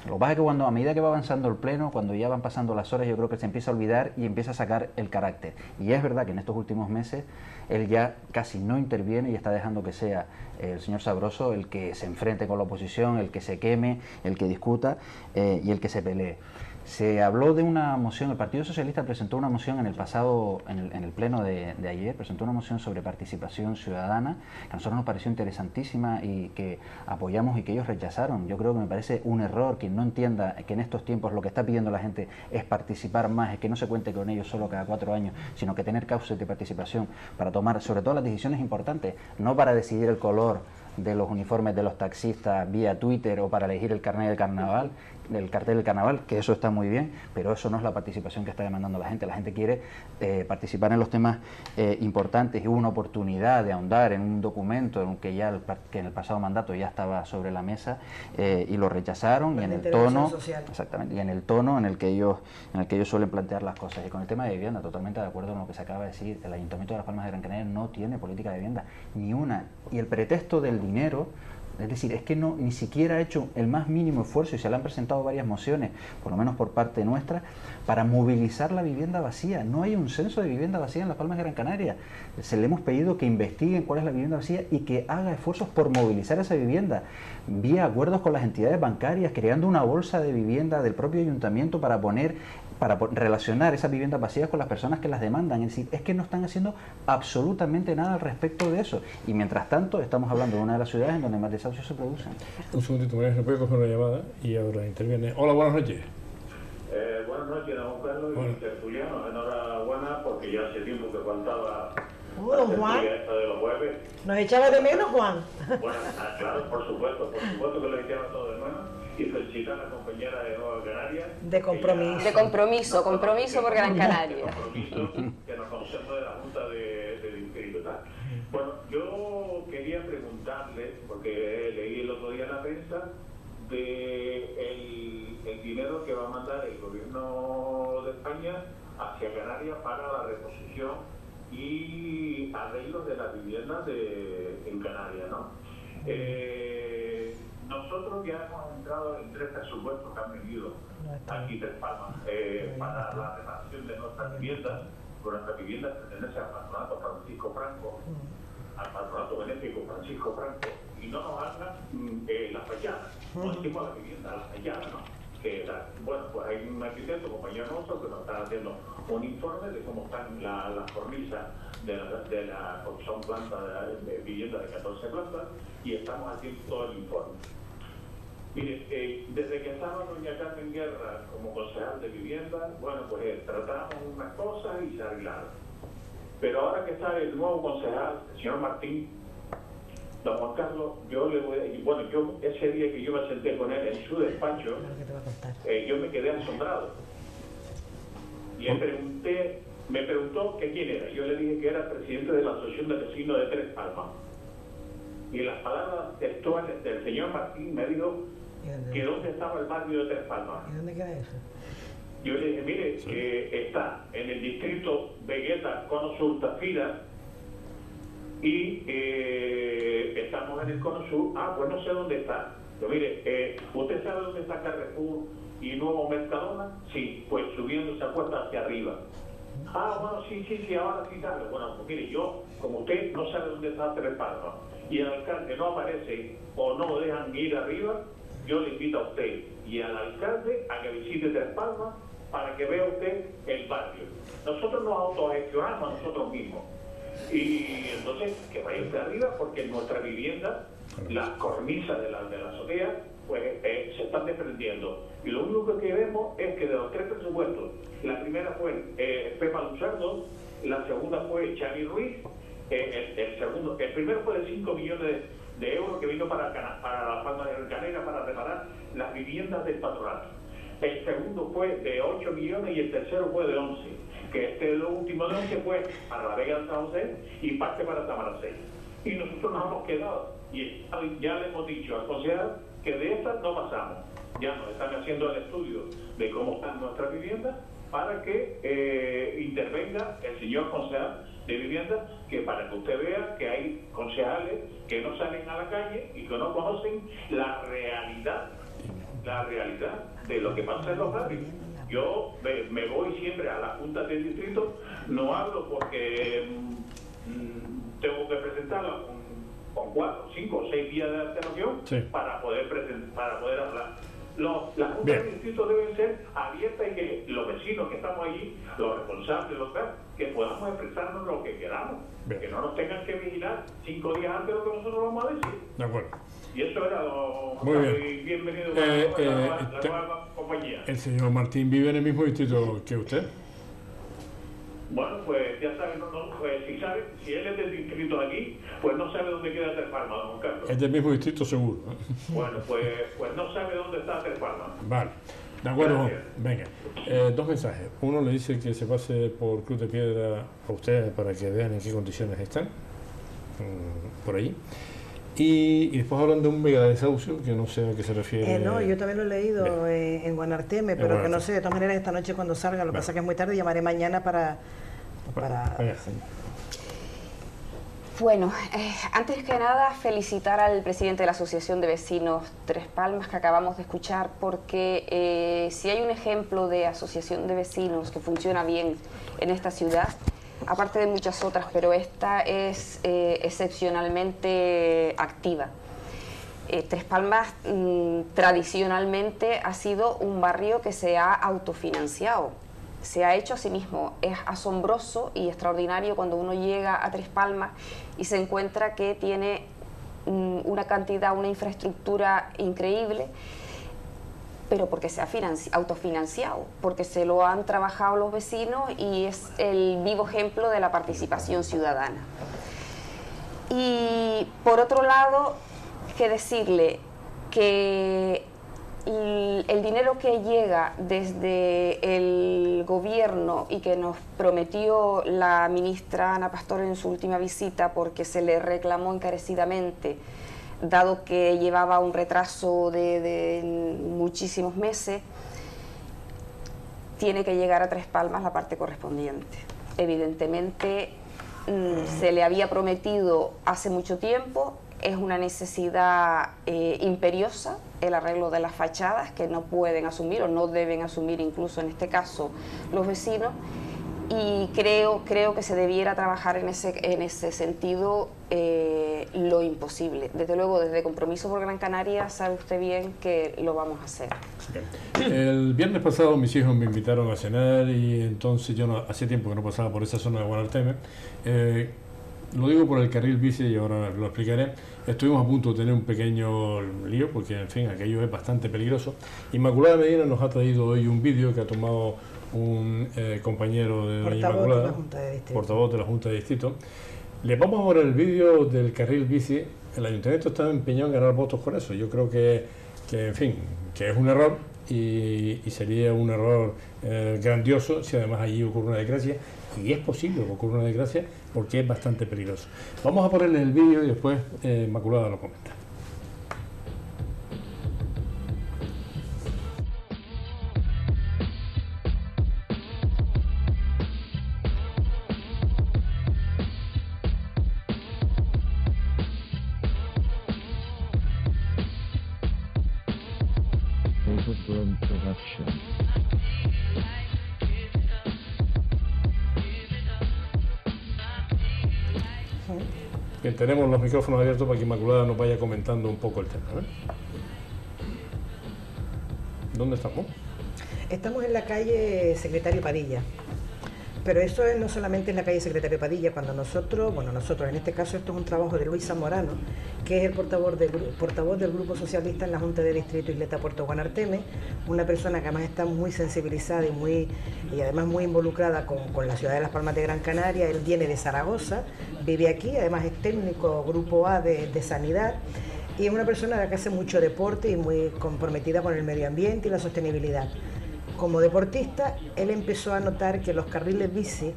Lo que pasa es que a medida que va avanzando el pleno, cuando ya van pasando las horas, yo creo que se empieza a olvidar y empieza a sacar el carácter. Y es verdad que en estos últimos meses él ya casi no interviene y está dejando que sea el señor Sabroso el que se enfrente con la oposición, el que se queme, el que discuta y el que se pelee. Se habló de una moción, el Partido Socialista presentó una moción en el pasado, en el pleno de ayer, presentó una moción sobre participación ciudadana, que a nosotros nos pareció interesantísima y que apoyamos y que ellos rechazaron. Yo creo que me parece un error quien no entienda que en estos tiempos lo que está pidiendo la gente es participar más, es que no se cuente con ellos solo cada 4 años, sino que tener causas de participación para tomar sobre todo las decisiones importantes, no para decidir el color de los uniformes de los taxistas vía Twitter o para elegir el carnet del carnaval, del cartel del carnaval, que eso está muy bien, pero eso no es la participación que está demandando la gente. La gente quiere participar en los temas importantes, y hubo una oportunidad de ahondar en un documento que en el pasado mandato ya estaba sobre la mesa, y lo rechazaron, y en el tono, exactamente, y en el tono en el que ellos suelen plantear las cosas. Y con el tema de vivienda, totalmente de acuerdo con lo que se acaba de decir. El Ayuntamiento de Las Palmas de Gran Canaria no tiene política de vivienda, ni una, y el pretexto del dinero, es decir, es que ni siquiera ha hecho el más mínimo esfuerzo, y se le han presentado varias mociones, por lo menos por parte nuestra, para movilizar la vivienda vacía. No hay un censo de vivienda vacía en Las Palmas de Gran Canaria. Se le hemos pedido que investiguen cuál es la vivienda vacía y que haga esfuerzos por movilizar esa vivienda, vía acuerdos con las entidades bancarias, creando una bolsa de vivienda del propio ayuntamiento para relacionar esas viviendas vacías con las personas que las demandan. Es decir, es que no están haciendo absolutamente nada al respecto de eso. Y mientras tanto, estamos hablando de una de las ciudades en donde más desahucios se producen.
Un segundito, María, no puede coger una llamada y ahora interviene. Hola, buenas noches.
Buenas noches, don Carlos y tertuliano. Enhorabuena, porque ya hace tiempo que faltaba
la
Juan. Esta de los jueves.
¿Nos echaba de menos, Juan?
Bueno, claro, por supuesto que lo echaba todo de menos. Y felicitar a la compañera de Nueva Canarias.
De compromiso.
De compromiso por Gran Canaria.
De compromiso que nos conocemos de la Junta de Distrito. Bueno, yo quería preguntarle, porque leí el otro día en la prensa, el dinero que va a mandar el gobierno de España hacia Canarias para la reposición y arreglos de las viviendas en Canarias, ¿no? Nosotros ya hemos entrado en 3 presupuestos que han venido aquí Tres Palmas para la reparación de nuestras viviendas. Nuestras viviendas pertenecen al patronato Francisco Franco, al patronato benéfico Francisco Franco, y no nos hablan las fachadas, no decimos la vivienda, las fachadas, ¿no? Bueno, pues hay un arquitecto, compañero nuestro, que nos está haciendo un informe de cómo están las cornisas porque son plantas de vivienda de 14 plantas, y estamos haciendo todo el informe. Mire, desde que estaba doña Carmen Guerra como concejal de vivienda, bueno, pues tratamos unas cosas y se arreglaron. Pero ahora que está el nuevo concejal, el señor Martín, don Juan Carlos, yo ese día que yo me senté con él en su despacho, yo me quedé asombrado. Y me preguntó que quién era. Yo le dije que era presidente de la Asociación de Vecinos de Tres Palmas. Y las palabras textuales del señor Martín me dijo que dónde estaba el barrio de Tres Palmas.
¿Y dónde queda eso?
Yo le dije, mire, que está en el distrito Vegueta, Cono Sur, Tafira, y estamos en el Cono Sur. Pues no sé dónde está. Pero mire, ¿usted sabe dónde está Carrefour y Nuevo Mercadona? Sí, pues subiendo esa cuesta hacia arriba. Bueno, sí, ahora sí sabe. Bueno, pues mire, yo, como usted no sabe dónde está Tres Palmas, y el alcalde no aparece o no lo dejan ir arriba, yo le invito a usted y al alcalde a que visite Tres Palmas para que vea usted el barrio. Nosotros nos autogestionamos a nosotros mismos. Y entonces que vaya usted arriba, porque en nuestra vivienda las cornisas de la azotea pues se están desprendiendo. Y lo único que vemos es que de los 3 presupuestos, la primera fue Pepa Luzardo, la segunda fue Xavi Ruiz, el primero fue de 5 millones de euros que vino para la Palma de Gran Canaria para reparar las viviendas del patronato. El segundo fue de 8 millones y el tercero fue de 11, que lo último de 11 fue para la Vega de San José y parte para Tamaracé. Y nosotros nos hemos quedado, y ya le hemos dicho al concejal que de estas no pasamos. Ya nos están haciendo el estudio de cómo están nuestras viviendas para que intervenga el señor concejal de vivienda, que para que usted vea que hay concejales que no salen a la calle y que no conocen la realidad de lo que pasa en los barrios. Yo me voy siempre a la Junta del Distrito, no hablo porque tengo que presentarla con 4, 5 o 6 días de antelación, sí, para poder hablar. Las juntas del distrito deben ser abiertas y que los vecinos que estamos allí, los responsables locales, que podamos expresarnos lo que queramos. Bien. Que no nos tengan que vigilar 5 días antes de lo que nosotros vamos a decir.
De acuerdo.
Y eso era
muy bien.
Bienvenido a la nueva compañía.
¿El señor Martín vive en el mismo distrito que usted?
Bueno, pues ya sabe, pues si él es del distrito aquí, pues no sabe dónde queda Tres Palmas, don Carlos.
Es del mismo distrito seguro.
Bueno, pues no sabe dónde está Tres Palmas.
Vale, de acuerdo. Venga, dos mensajes. Uno le dice que se pase por Cruz de Piedra a ustedes para que vean en qué condiciones están, por allí. Y después hablan de un mega desahucio, que no sé a qué se refiere.
No, yo también lo he leído en Guanarteme, pero que no sé, de todas maneras esta noche cuando salga, lo que pasa que es muy tarde, llamaré mañana para sí.
Bueno, antes que nada felicitar al presidente de la Asociación de Vecinos Tres Palmas que acabamos de escuchar, porque si hay un ejemplo de asociación de vecinos que funciona bien en esta ciudad, aparte de muchas otras, pero esta es excepcionalmente activa. Tres Palmas tradicionalmente ha sido un barrio que se ha autofinanciado, se ha hecho a sí mismo. Es asombroso y extraordinario cuando uno llega a Tres Palmas y se encuentra que tiene una infraestructura increíble, pero porque se ha autofinanciado, porque se lo han trabajado los vecinos y es el vivo ejemplo de la participación ciudadana. Y por otro lado, que decirle que el dinero que llega desde el gobierno y que nos prometió la ministra Ana Pastor en su última visita, porque se le reclamó encarecidamente, dado que llevaba un retraso de muchísimos meses, tiene que llegar a Tres Palmas la parte correspondiente. Evidentemente se le había prometido hace mucho tiempo, es una necesidad imperiosa el arreglo de las fachadas que no pueden asumir o no deben asumir incluso en este caso los vecinos, y creo que se debiera trabajar en ese sentido lo imposible. Desde luego, desde Compromiso por Gran Canaria sabe usted bien que lo vamos a hacer.
El viernes pasado mis hijos me invitaron a cenar y entonces yo hacía tiempo que no pasaba por esa zona de Guanarteme. Lo digo por el carril bici y ahora lo explicaré. Estuvimos a punto de tener un pequeño lío porque, en fin, aquello es bastante peligroso. Inmaculada Medina nos ha traído hoy un vídeo que ha tomado un compañero de doña Inmaculada, portavoz de la Junta de Distrito. Les vamos a ver el vídeo del carril bici. El ayuntamiento está empeñado en ganar votos con eso. Yo creo que en fin, que es un error y sería un error grandioso si además allí ocurre una desgracia. Y es posible que ocurra una desgracia porque es bastante peligroso. Vamos a ponerle el vídeo y después Inmaculada lo comenta. Bien, tenemos los micrófonos abiertos para que Inmaculada nos vaya comentando un poco el tema. ¿Dónde estamos?
Estamos en la calle Secretario Padilla, pero eso no solamente es la calle Secretario Padilla. Cuando nosotros, en este caso esto es un trabajo de Luis Zamorano, que es el portavoz del Grupo Socialista en la Junta de Distrito Isleta Puerto Guanarteme, una persona que además está muy sensibilizada y además muy involucrada con la ciudad de Las Palmas de Gran Canaria. Él viene de Zaragoza, vive aquí, además es técnico Grupo A de Sanidad, y es una persona que hace mucho deporte y muy comprometida con el medio ambiente y la sostenibilidad. Como deportista, él empezó a notar que los carriles bici,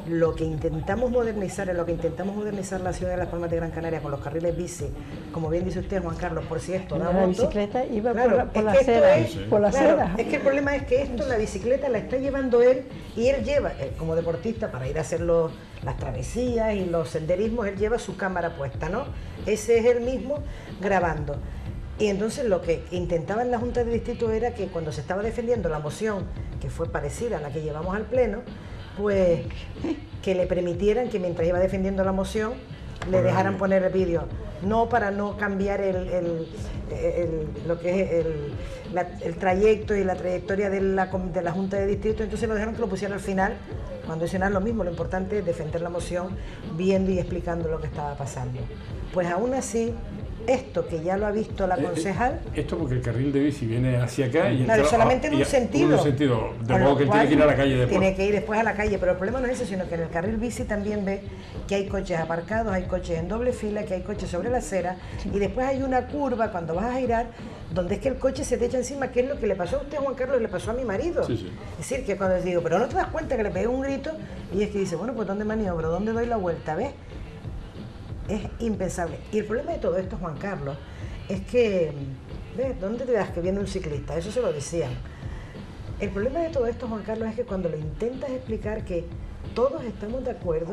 lo que intentamos modernizar la ciudad de Las Palmas de Gran Canaria con los carriles bici, como bien dice usted, Juan Carlos, por si esto da
la bicicleta iba por la acera.
Es que el problema es que la bicicleta la está llevando él, y él lleva, como deportista, para ir a hacer las travesías y los senderismos, él lleva su cámara puesta, ¿no? Ese es él mismo grabando. Y entonces lo que intentaba en la Junta de Distrito era que cuando se estaba defendiendo la moción, que fue parecida a la que llevamos al Pleno, pues que le permitieran que mientras iba defendiendo la moción le dejaran poner el vídeo, no para no cambiar lo que es el trayecto y la trayectoria de la Junta de Distrito. Entonces lo dejaron que lo pusiera al final, cuando decían lo mismo. Lo importante es defender la moción viendo y explicando lo que estaba pasando. Pues aún así esto que ya lo ha visto la concejal.
Esto porque el carril de bici viene hacia acá y
claro, solamente en un sentido.
En un sentido, de modo que él tiene que ir a la calle después.
Tiene que ir después a la calle, pero el problema no es ese, sino que en el carril bici también ve que hay coches aparcados, hay coches en doble fila, que hay coches sobre la acera, y después hay una curva cuando vas a girar, donde es que el coche se te echa encima, que es lo que le pasó a usted, Juan Carlos, y le pasó a mi marido.
Sí, sí.
Es decir, que cuando les digo, pero no te das cuenta que le pegué un grito, y es que dice, bueno, pues ¿dónde maniobro? ¿Dónde doy la vuelta? ¿Ves? Es impensable. Y el problema de todo esto, Juan Carlos, es que, ¿ves? ¿Dónde te das que viene un ciclista? Eso se lo decían. El problema de todo esto, Juan Carlos, es que cuando lo intentas explicar que todos estamos de acuerdo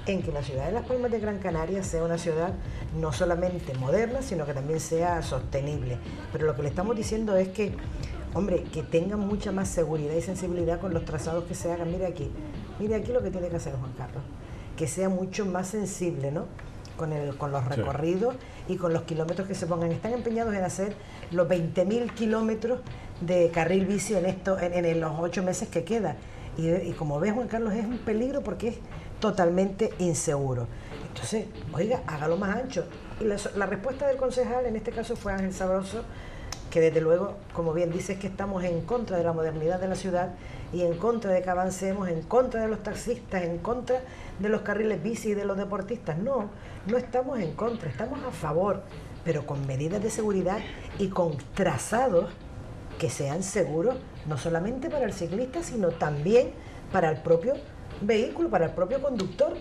en que la ciudad de Las Palmas de Gran Canaria sea una ciudad no solamente moderna, sino que también sea sostenible. Pero lo que le estamos diciendo es que, hombre, que tengan mucha más seguridad y sensibilidad con los trazados que se hagan. Mire aquí lo que tiene que hacer Juan Carlos, que sea mucho más sensible, ¿no? Con los recorridos y con los kilómetros que se pongan. Están empeñados en hacer los 20.000 kilómetros de carril bici en los 8 meses que queda. Y como ves, Juan Carlos, es un peligro porque es totalmente inseguro. Entonces, oiga, hágalo más ancho. Y la respuesta del concejal, en este caso fue Ángel Sabroso, que desde luego, como bien dice, es que estamos en contra de la modernidad de la ciudad y en contra de que avancemos, en contra de los taxistas, en contra de los carriles bici y de los deportistas. No estamos en contra, estamos a favor, pero con medidas de seguridad y con trazados que sean seguros, no solamente para el ciclista, sino también para el propio vehículo, para el propio conductor.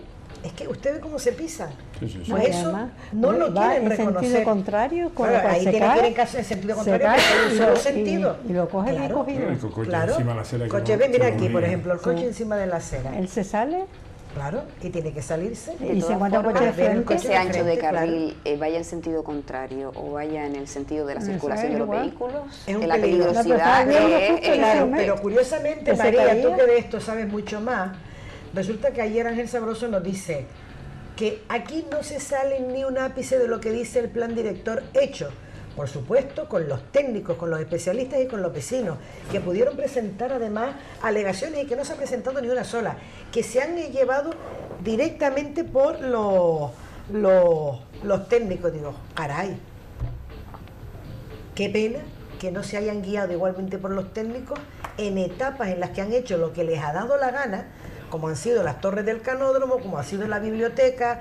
Es que usted ve cómo se pisan.
Sí.
Pues eso no lo quieren reconocer.
En sentido contrario,
ahí tiene que ir en sentido contrario, porque hay un solo sentido.
Y lo coge bien cogido.
El coche
claro.
Encima de la acera.
Coche, mira aquí, por ejemplo, el coche encima de la acera.
Él se sale.
Claro, y tiene que salirse.
Y se encuentra coche de frente.
Ese ancho de carril vaya en sentido contrario o vaya en el sentido de la circulación de los vehículos,
es un
la
peligro.
peligrosidad.
Claro, pero curiosamente, María, tú que de esto sabes mucho más, resulta que ayer Ángel Sabroso nos dice que aquí no se sale ni un ápice de lo que dice el plan director hecho, por supuesto, con los técnicos, con los especialistas y con los vecinos, que pudieron presentar además alegaciones y que no se ha presentado ni una sola, que se han llevado directamente por los técnicos. Digo, caray, qué pena que no se hayan guiado igualmente por los técnicos en etapas en las que han hecho lo que les ha dado la gana, como han sido las torres del canódromo, como ha sido la biblioteca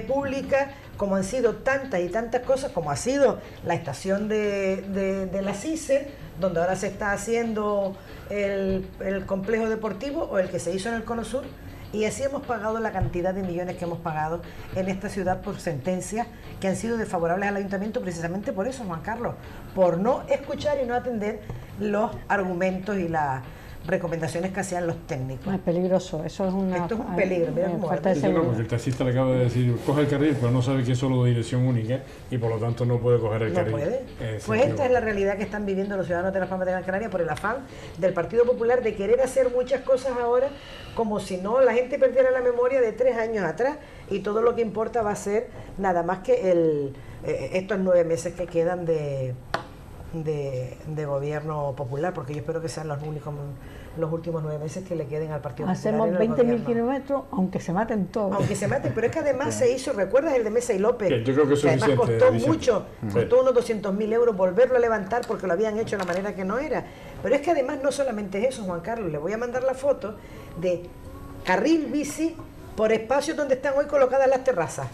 pública, como han sido tantas y tantas cosas, como ha sido la estación de la CICE, donde ahora se está haciendo el complejo deportivo o el que se hizo en el Cono Sur, y así hemos pagado la cantidad de millones que hemos pagado en esta ciudad por sentencias que han sido desfavorables al ayuntamiento, precisamente por eso, Juan Carlos, por no escuchar y no atender los argumentos y las recomendaciones que hacían los técnicos.
Es peligroso, eso es una...
Esto es un peligro, mira cómo
falta de seguridad.
Porque el taxista le acaba de decir, coge el carril, pero no sabe que es solo de dirección única y por lo tanto no puede coger el carril.
No puede. Pues esta es la realidad que están viviendo los ciudadanos de Las Palmas de Gran Canaria por el afán del Partido Popular de querer hacer muchas cosas ahora como si no la gente perdiera la memoria de 3 años atrás, y todo lo que importa va a ser nada más que estos 9 meses que quedan de gobierno popular, porque yo espero que sean los últimos 9 meses que le queden al Partido
Hacemos
Popular.
Hacemos 20.000 kilómetros, aunque se maten todos.
Aunque se maten, pero es que además se hizo, ¿recuerdas el de Mesa y López?
Que yo creo que es
además
suficiente,
costó mucho, costó unos 200.000 euros volverlo a levantar porque lo habían hecho de la manera que no era. Pero es que además no solamente es eso, Juan Carlos, le voy a mandar la foto de carril bici por espacios donde están hoy colocadas las terrazas.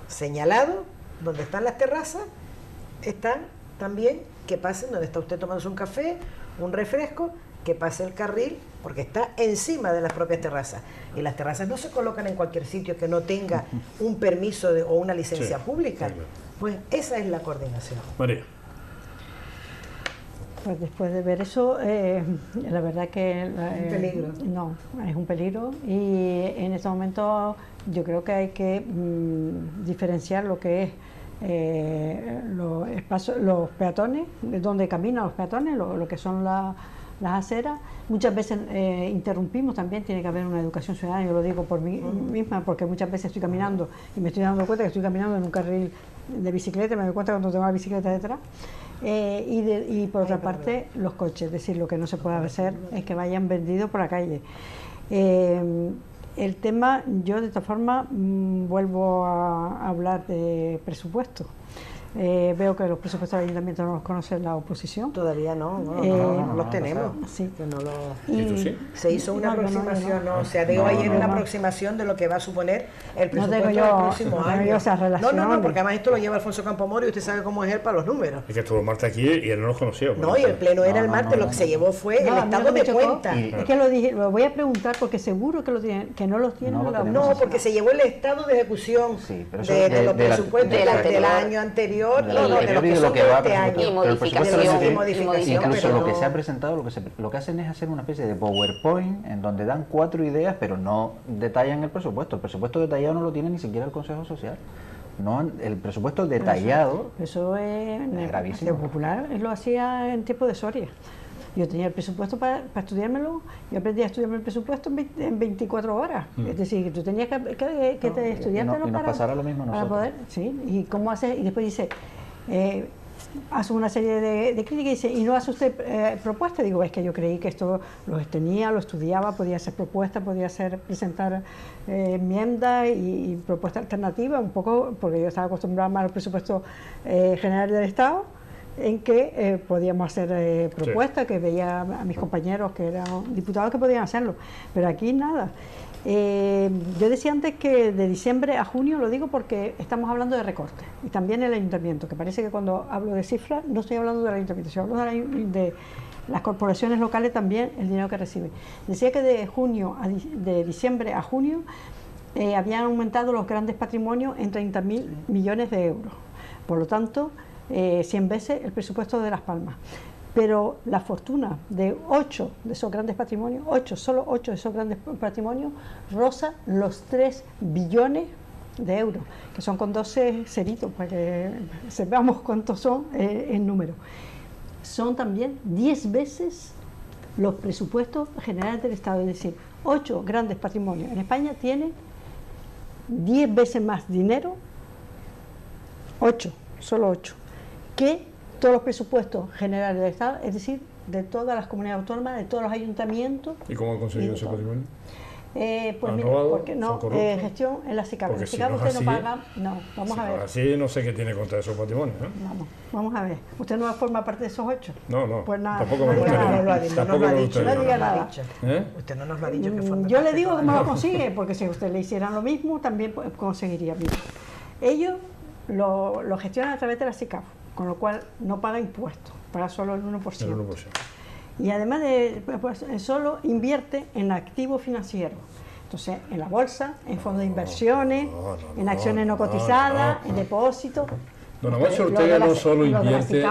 Señalado, donde están las terrazas, están también que pasen donde está usted tomándose un café, un refresco, que pase el carril, porque está encima de las propias terrazas. Y las terrazas no se colocan en cualquier sitio que no tenga un permiso o una licencia pública. Claro. Pues esa es la coordinación.
María.
Pues después de ver eso, la verdad que...
un peligro.
No, es un peligro, y en este momento yo creo que hay que diferenciar lo que es los peatones, donde caminan los peatones, lo que son las aceras. Muchas veces interrumpimos también, tiene que haber una educación ciudadana, yo lo digo por mí misma, porque muchas veces estoy caminando y me estoy dando cuenta que estoy caminando en un carril de bicicleta, me doy cuenta cuando tengo la bicicleta detrás. Y por otra parte, los coches, es decir, lo que no se puede hacer es que vayan vendidos por la calle. el tema, yo de esta forma vuelvo a hablar de presupuesto. Veo que los presupuestos del ayuntamiento no los conoce la oposición.
Todavía no los tenemos.
Sí.
Que no lo...
¿Y tú sí?
Se hizo una aproximación, se dio ayer una aproximación de lo que va a suponer el presupuesto del próximo año. No, porque además esto lo lleva Alfonso Campomoro y usted sabe cómo es él para los números.
Es que estuvo Marta aquí y él no los conocía.
No, y el pleno era el martes, lo que se llevó fue el estado de cuenta.
Es que lo dije, lo voy a preguntar porque seguro que, que no los tienen.
No, porque se llevó el estado de ejecución de los presupuestos del año anterior.
Y modificación. Incluso lo que se ha presentado, lo que hacen es hacer una especie de PowerPoint en donde dan 4 ideas, pero no detallan el presupuesto. El presupuesto detallado no lo tiene ni siquiera el Consejo Social. No, el presupuesto detallado.
Eso es gravísimo. El Popular lo hacía en tiempo de Soria. Yo tenía el presupuesto para estudiármelo, yo aprendí a estudiarme el presupuesto en 24 horas. Es decir, que tú tenías que estudiártelo
para pasara lo mismo
para poder. Sí, y cómo hace, y después dice, hace una serie de críticas y dice, ¿y no hace usted propuestas? Digo, es que yo creí que esto lo tenía, lo estudiaba, podía hacer propuestas, podía presentar enmiendas y propuestas alternativas, un poco, porque yo estaba acostumbrada más al presupuesto general del Estado, en que podíamos hacer propuestas, que veía a mis compañeros que eran diputados que podían hacerlo, pero aquí nada. Yo decía antes que de diciembre a junio, lo digo porque estamos hablando de recortes, y también el ayuntamiento, que parece que cuando hablo de cifras no estoy hablando del ayuntamiento, sino hablo de las corporaciones locales también, el dinero que reciben. Decía que de diciembre a junio habían aumentado los grandes patrimonios en 30.000 millones de euros, por lo tanto 100 veces el presupuesto de Las Palmas. Pero la fortuna de 8 de esos grandes patrimonios, solo 8 de esos grandes patrimonios, roza los 3 billones de euros, que son con 12 ceritos, para que sepamos cuántos son en número. Son también 10 veces los presupuestos generales del Estado, es decir, 8 grandes patrimonios. En España tienen 10 veces más dinero, solo 8, que todos los presupuestos generales del Estado, es decir, de todas las comunidades autónomas, de todos los ayuntamientos.
¿Y cómo han conseguido ese patrimonio?
Pues mire, porque no, gestión en la SICAP. En la SICAP usted no paga, no, vamos a ver.
Así no sé qué tiene contra esos patrimonios, ¿eh?
Vamos a ver. ¿Usted no forma parte de esos 8?
No.
Pues nada.
Tampoco me gustaría.
Tampoco me gustaría.
No diga nada.
Usted no nos lo ha dicho que forma
Yo le digo cómo lo consigue, porque si usted le hicieran lo mismo, también conseguiría. Mira, ellos lo gestionan a través de la SICAP, con lo cual no paga impuestos, paga solo el 1%.
El 1%.
Y además solo invierte en activos financieros. Entonces, en la bolsa, en fondos de inversiones, en acciones no cotizadas, en depósitos.
Don Amancio Ortega no solo invierte
de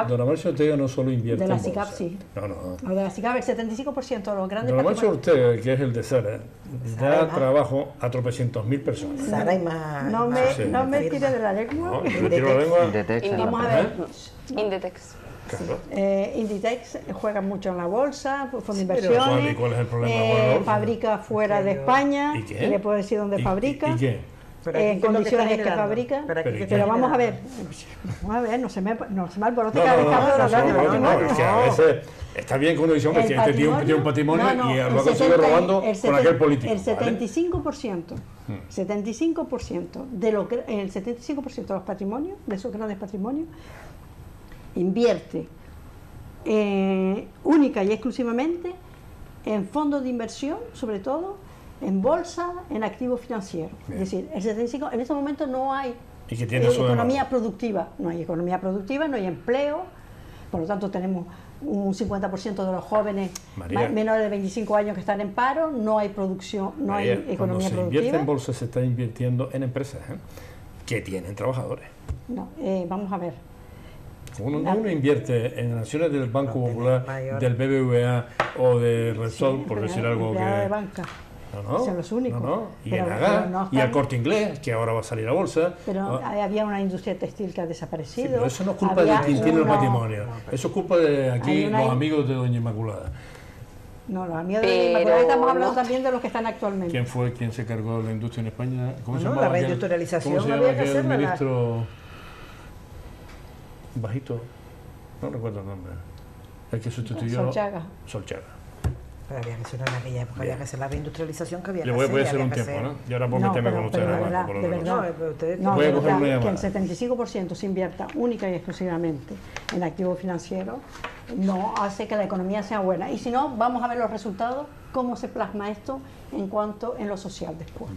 la
en
SICAP,
bolsa.
sí.
No.
Lo de la SICAP, el 75% de los grandes.
Don Amancio Ortega, que es el de Sara, da trabajo a tropecientos mil personas.
Sara y más.
No me tire de la lengua.
No, yo tiro la lengua.
Vamos a ver.
Inditex.
Claro.
Inditex juega mucho en la bolsa, fondo de inversiones.
¿Cuál es el problema?
Fabrica fuera de España.
¿Y qué?
Le puedo decir dónde fabrica.
¿Y qué?
En condiciones que fabrica. Pero vamos a ver, no se me alborote cada vez que hablo de los grandes patrimonios.
Es que a veces está bien que uno dice, hombre, que este tío tiene un patrimonio y luego sigue robando con aquel político.
El 75%, 75% de los patrimonios, de esos grandes patrimonios, invierte única y exclusivamente en fondos de inversión, sobre todo, en bolsa, en activos financieros. Bien. Es decir, el 75%, en este momento no hay economía productiva, no hay empleo, por lo tanto tenemos un 50% de los jóvenes menores de 25 años que están en paro, no hay producción, no hay economía productiva. Cuando se
invierte en bolsa se está invirtiendo en empresas que tienen trabajadores.
No, vamos a ver.
Uno invierte en acciones del Banco Popular, del BBVA o de Repsol, por decir algo que...
de banca. Son los únicos.
Y en Agar, y al Corte Inglés, que ahora va a salir a bolsa.
Pero había una industria textil que ha desaparecido.
Sí, pero eso no es culpa de quien tiene el patrimonio. Eso es culpa de aquí los amigos de Doña Inmaculada.
No, los amigos de Doña Inmaculada estamos hablando también de los que están actualmente.
¿Quién fue quien se cargó de la industria en España?
¿Cómo se llama? La reindustrialización.
¿Cómo se llama aquel ministro bajito? No recuerdo el nombre. El que sustituyó...
Solchaga.
Pero había que hacer en aquella época, había que hacer la reindustrialización que había que
hacer. Le voy a hacer un tiempo, ¿no? Y ahora puedo meterme con ustedes.
De verdad, que el 75% se invierta única y exclusivamente en activos financieros no hace que la economía sea buena. Y si no, vamos a ver los resultados, cómo se plasma esto en lo social después.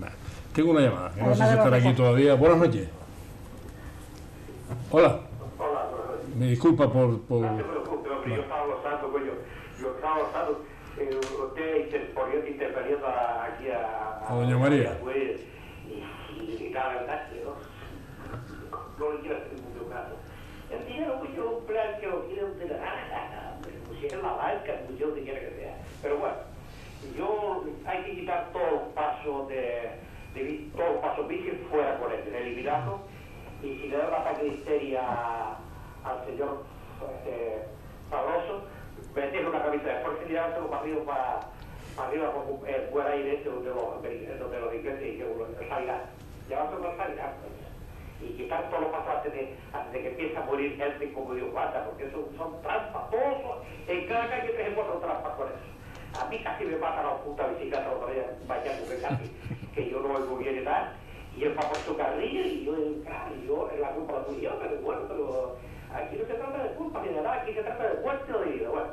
Tengo una llamada, no sé si estará aquí todavía. Buenas noches. Hola.
Hola.
Me disculpa por...
No se preocupe, hombre, yo estaba gozando, coño. Yo estaba gozando. Usted interpeliendo aquí a
doña María.
Y la verdad que no le quiero hacer mucho caso. El dinero pues yo un plan que lo quiere usted me pusieron la banca, el museo que quiera que sea. Pero bueno, hay que quitar todos los pasos todos los pasos virgen fuera con él, eliminarlos. Y si le da un ataque de histeria al señor Sabroso, meterle una camisa de fuerza y llevárselo para arriba como el buen aire donde los ingleses y el Salirán. Llevárselo al Salirán, y quitar todos los pasos antes de que empiece a morir gente como Dios manda, porque eso son trampas, todos en cada calle 3 o 4 trampas con eso. A mí casi me matan a la puta bicicleta otra vez, vaya que yo no oigo bien y tal. Y él va por su carril y yo en la culpa la tuya, pero bueno, pero aquí no se trata de culpa ni de nada, aquí se trata de muerte o de vida. Bueno,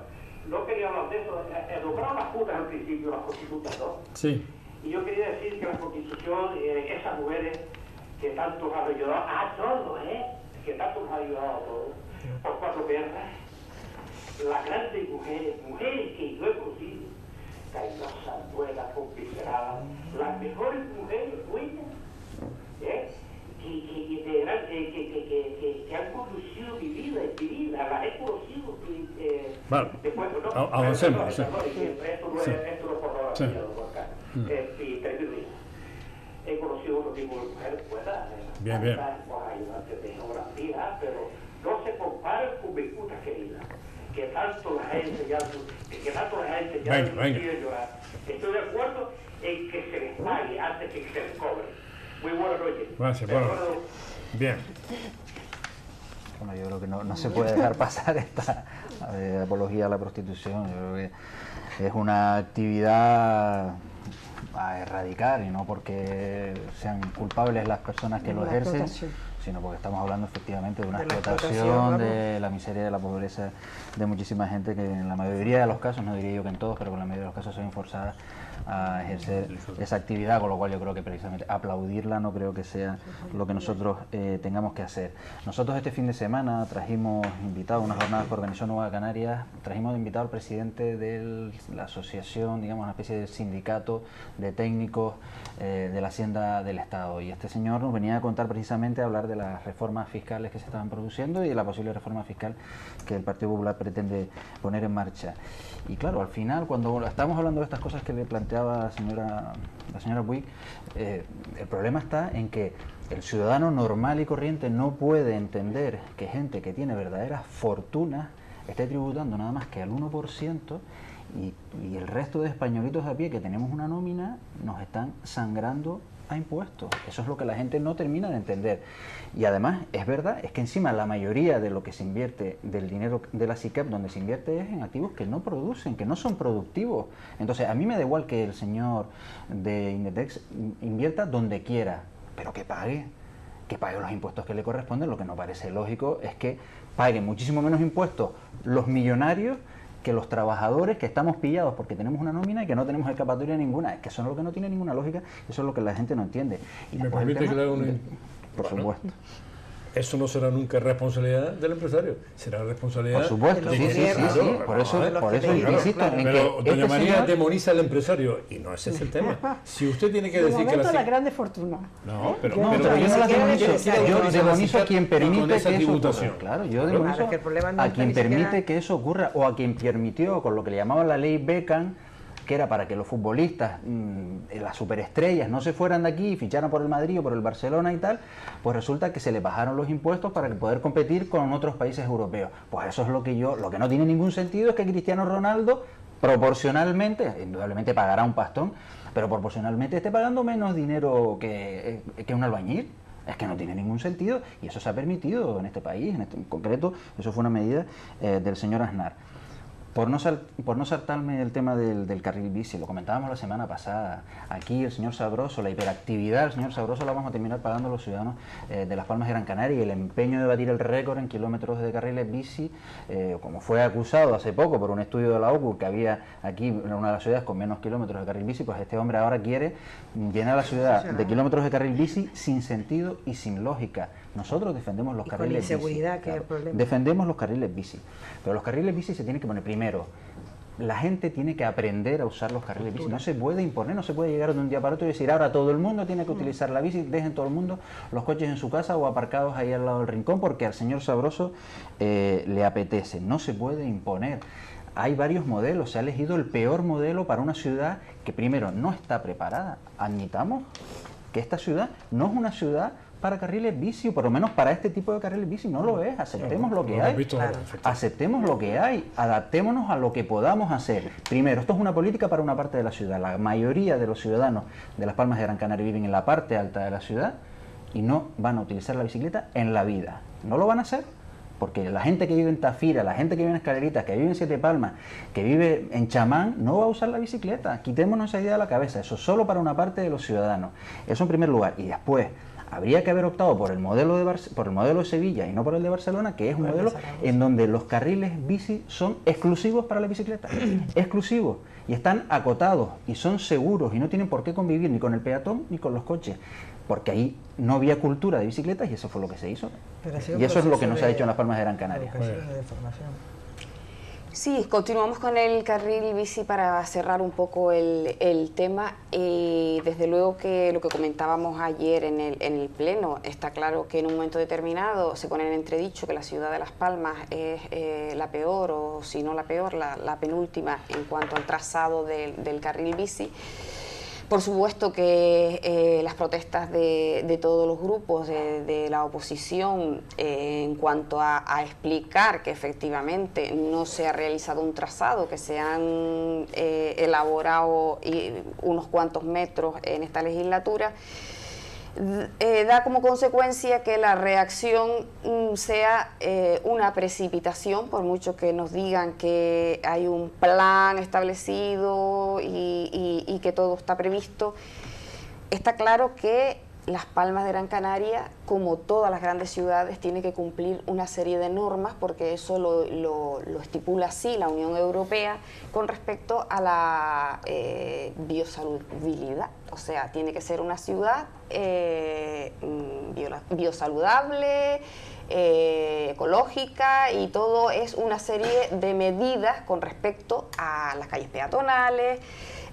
no quería hablar de eso, nombraron las putas al principio, las prostitutas, ¿no?
Sí.
Y yo quería decir que la Constitución, esas mujeres que tanto nos han ayudado a todos, que tanto nos han ayudado a todos, por 4 perras, las grandes mujeres que yo he conocido, caidosas, buenas, conviseradas, las mejores mujeres buenas, que han conducido mi vida, las he conocido.
Vale,
después,
avancemos.
Esto no es pornografía, don Carlos. He conocido otro tipo de mujeres buenas,
bien.
ayudantes de geografía, pero no se comparan con mis putas queridas, que tanto las he enseñado,
Venga.
llorar. Estoy de acuerdo en que se les pague antes que se les cobre. Muy buenas noches.
Gracias, bueno. Bien.
Bueno, yo creo que no se puede dejar pasar esta apología a la prostitución. Yo creo que es una actividad a erradicar, y no porque sean culpables las personas que lo ejercen, sino porque estamos hablando efectivamente de una explotación, de la miseria, de la pobreza de muchísima gente que en la mayoría de los casos, no diría yo que en todos, pero con la mayoría de los casos son forzadas a ejercer esa actividad, con lo cual yo creo que precisamente aplaudirla no creo que sea lo que nosotros tengamos que hacer. Nosotros este fin de semana trajimos invitado a unas jornadas que organizó Nueva Canarias, trajimos invitado al presidente de la asociación, digamos una especie de sindicato de técnicos de la Hacienda del Estado, y este señor nos venía a contar precisamente, a hablar de las reformas fiscales que se estaban produciendo y de la posible reforma fiscal que el Partido Popular pretende poner en marcha. Y claro, al final, cuando estamos hablando de estas cosas que le planteaba la señora Buick, el problema está en que el ciudadano normal y corriente no puede entender que gente que tiene verdaderas fortunas esté tributando nada más que al 1%, y el resto de españolitos a pie que tenemos una nómina nos están sangrando a impuestos. Eso es lo que la gente no termina de entender. Y además, es verdad, es que encima la mayoría de lo que se invierte, del dinero de la SICAP, donde se invierte, es en activos que no producen, que no son productivos. Entonces, a mí me da igual que el señor de Inditex invierta donde quiera, pero que pague los impuestos que le corresponden. Lo que no parece lógico es que paguen muchísimo menos impuestos los millonarios que los trabajadores, que estamos pillados porque tenemos una nómina y que no tenemos escapatoria ninguna. Es que eso es lo que no tiene ninguna lógica, eso es lo que la gente no entiende.
Y me permite que le haga una...
Por supuesto.
Eso no será nunca responsabilidad del empresario, será responsabilidad...
Por supuesto, sí, por eso insisto en
pero que doña María demoniza al empresario, y no ese es el tema. Si usted tiene que decir que
la grande fortuna.
No, pero
yo no la demonizo, yo demonizo a quien permite que eso ocurra. Claro, yo demonizo a quien permite que eso ocurra, o a quien permitió, con lo que le llamaban la ley Beckham, que era para que los futbolistas, las superestrellas, no se fueran de aquí y ficharan por el Madrid o por el Barcelona y tal, pues resulta que se le bajaron los impuestos para poder competir con otros países europeos. Pues eso es lo que no tiene ningún sentido es que Cristiano Ronaldo, proporcionalmente, indudablemente pagará un pastón, pero proporcionalmente esté pagando menos dinero que un albañil. Es que no tiene ningún sentido, y eso se ha permitido en este país, en concreto, eso fue una medida del señor Aznar. Por no saltarme el tema del carril bici, lo comentábamos la semana pasada, aquí el señor Sabroso, la hiperactividad del señor Sabroso la vamos a terminar pagando los ciudadanos de Las Palmas de Gran Canaria, y el empeño de batir el récord en kilómetros de carriles bici, como fue acusado hace poco por un estudio de la OCU, que había aquí en una de las ciudades con menos kilómetros de carril bici, pues este hombre ahora quiere llenar la ciudad de kilómetros de carril bici sin sentido y sin lógica. Nosotros defendemos los carriles bici.
Con inseguridad, que es el problema.
Defendemos los carriles bici, pero los carriles bici se tienen que poner primero. La gente tiene que aprender a usar los carriles bici. No se puede imponer, no se puede llegar de un día para otro y decir ahora todo el mundo tiene que utilizar la bici, dejen todo el mundo los coches en su casa o aparcados ahí al lado del rincón porque al señor Sabroso le apetece. No se puede imponer. Hay varios modelos, se ha elegido el peor modelo para una ciudad que primero no está preparada. Admitamos que esta ciudad no es una ciudad para carriles bici, o por lo menos para este tipo de carriles bici no lo es. Aceptemos lo que hay, aceptemos lo que hay, adaptémonos a lo que podamos hacer. Primero, esto es una política para una parte de la ciudad. La mayoría de los ciudadanos de Las Palmas de Gran Canaria viven en la parte alta de la ciudad y no van a utilizar la bicicleta en la vida. No lo van a hacer porque la gente que vive en Tafira, la gente que vive en Escaleritas, que vive en Siete Palmas, que vive en Chamán, no va a usar la bicicleta. Quitémonos esa idea de la cabeza. Eso es solo para una parte de los ciudadanos. Eso en primer lugar. Y después, habría que haber optado por el modelo de Sevilla y no por el de Barcelona, que es un modelo en donde los carriles bici son exclusivos para la bicicleta, exclusivos, y están acotados y son seguros y no tienen por qué convivir ni con el peatón ni con los coches, porque ahí no había cultura de bicicletas y eso fue lo que se hizo. Y eso es lo que no se ha hecho en Las Palmas de Gran Canaria.
Sí, continuamos con el carril bici para cerrar un poco el tema. Desde luego que lo que comentábamos ayer en el Pleno, está claro que en un momento determinado se pone en entredicho que la ciudad de Las Palmas es la peor, o si no la peor, la penúltima en cuanto al trazado del carril bici. Por supuesto que las protestas de todos los grupos de la oposición en cuanto a explicar que efectivamente no se ha realizado un trazado, que se han elaborado unos cuantos metros en esta legislatura, da como consecuencia que la reacción sea una precipitación, por mucho que nos digan que hay un plan establecido y que todo está previsto. Está claro que Las Palmas de Gran Canaria, como todas las grandes ciudades, tiene que cumplir una serie de normas, porque eso lo estipula así la Unión Europea con respecto a la biosaludabilidad. O sea, tiene que ser una ciudad biosaludable, ecológica, y todo es una serie de medidas con respecto a las calles peatonales.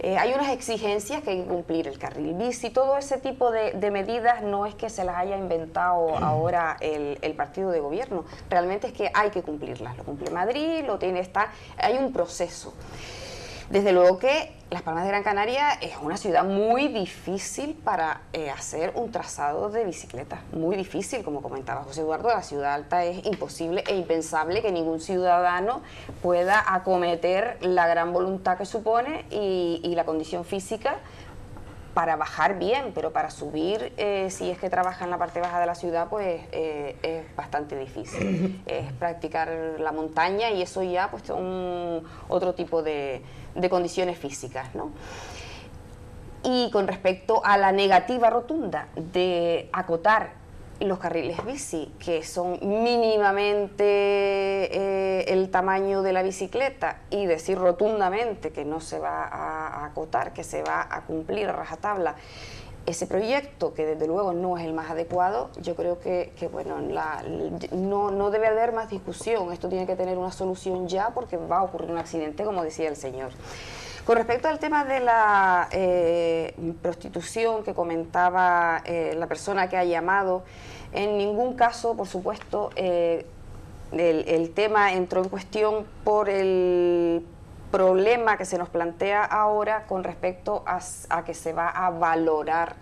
Hay unas exigencias que hay que cumplir, el carril bici, todo ese tipo de medidas no es que se las haya inventado ahora el partido de gobierno, realmente es que hay que cumplirlas, lo cumple Madrid, hay un proceso. Desde luego que Las Palmas de Gran Canaria es una ciudad muy difícil para hacer un trazado de bicicleta, muy difícil, como comentaba José Eduardo. La ciudad alta es imposible e impensable que ningún ciudadano pueda acometer la gran voluntad que supone y la condición física para bajar bien, pero para subir, si es que trabaja en la parte baja de la ciudad, pues es bastante difícil. Es practicar la montaña y eso ya pues otro tipo de condiciones físicas, ¿no? Y con respecto a la negativa rotunda de acotar los carriles bici, que son mínimamente el tamaño de la bicicleta, y decir rotundamente que no se va a acotar, que se va a cumplir a rajatabla ese proyecto, que desde luego no es el más adecuado, yo creo que bueno, no debe haber más discusión. Esto tiene que tener una solución ya, porque va a ocurrir un accidente, como decía el señor. Con respecto al tema de la prostitución que comentaba la persona que ha llamado, en ningún caso, por supuesto, el tema entró en cuestión por el problema que se nos plantea ahora con respecto a que se va a valorar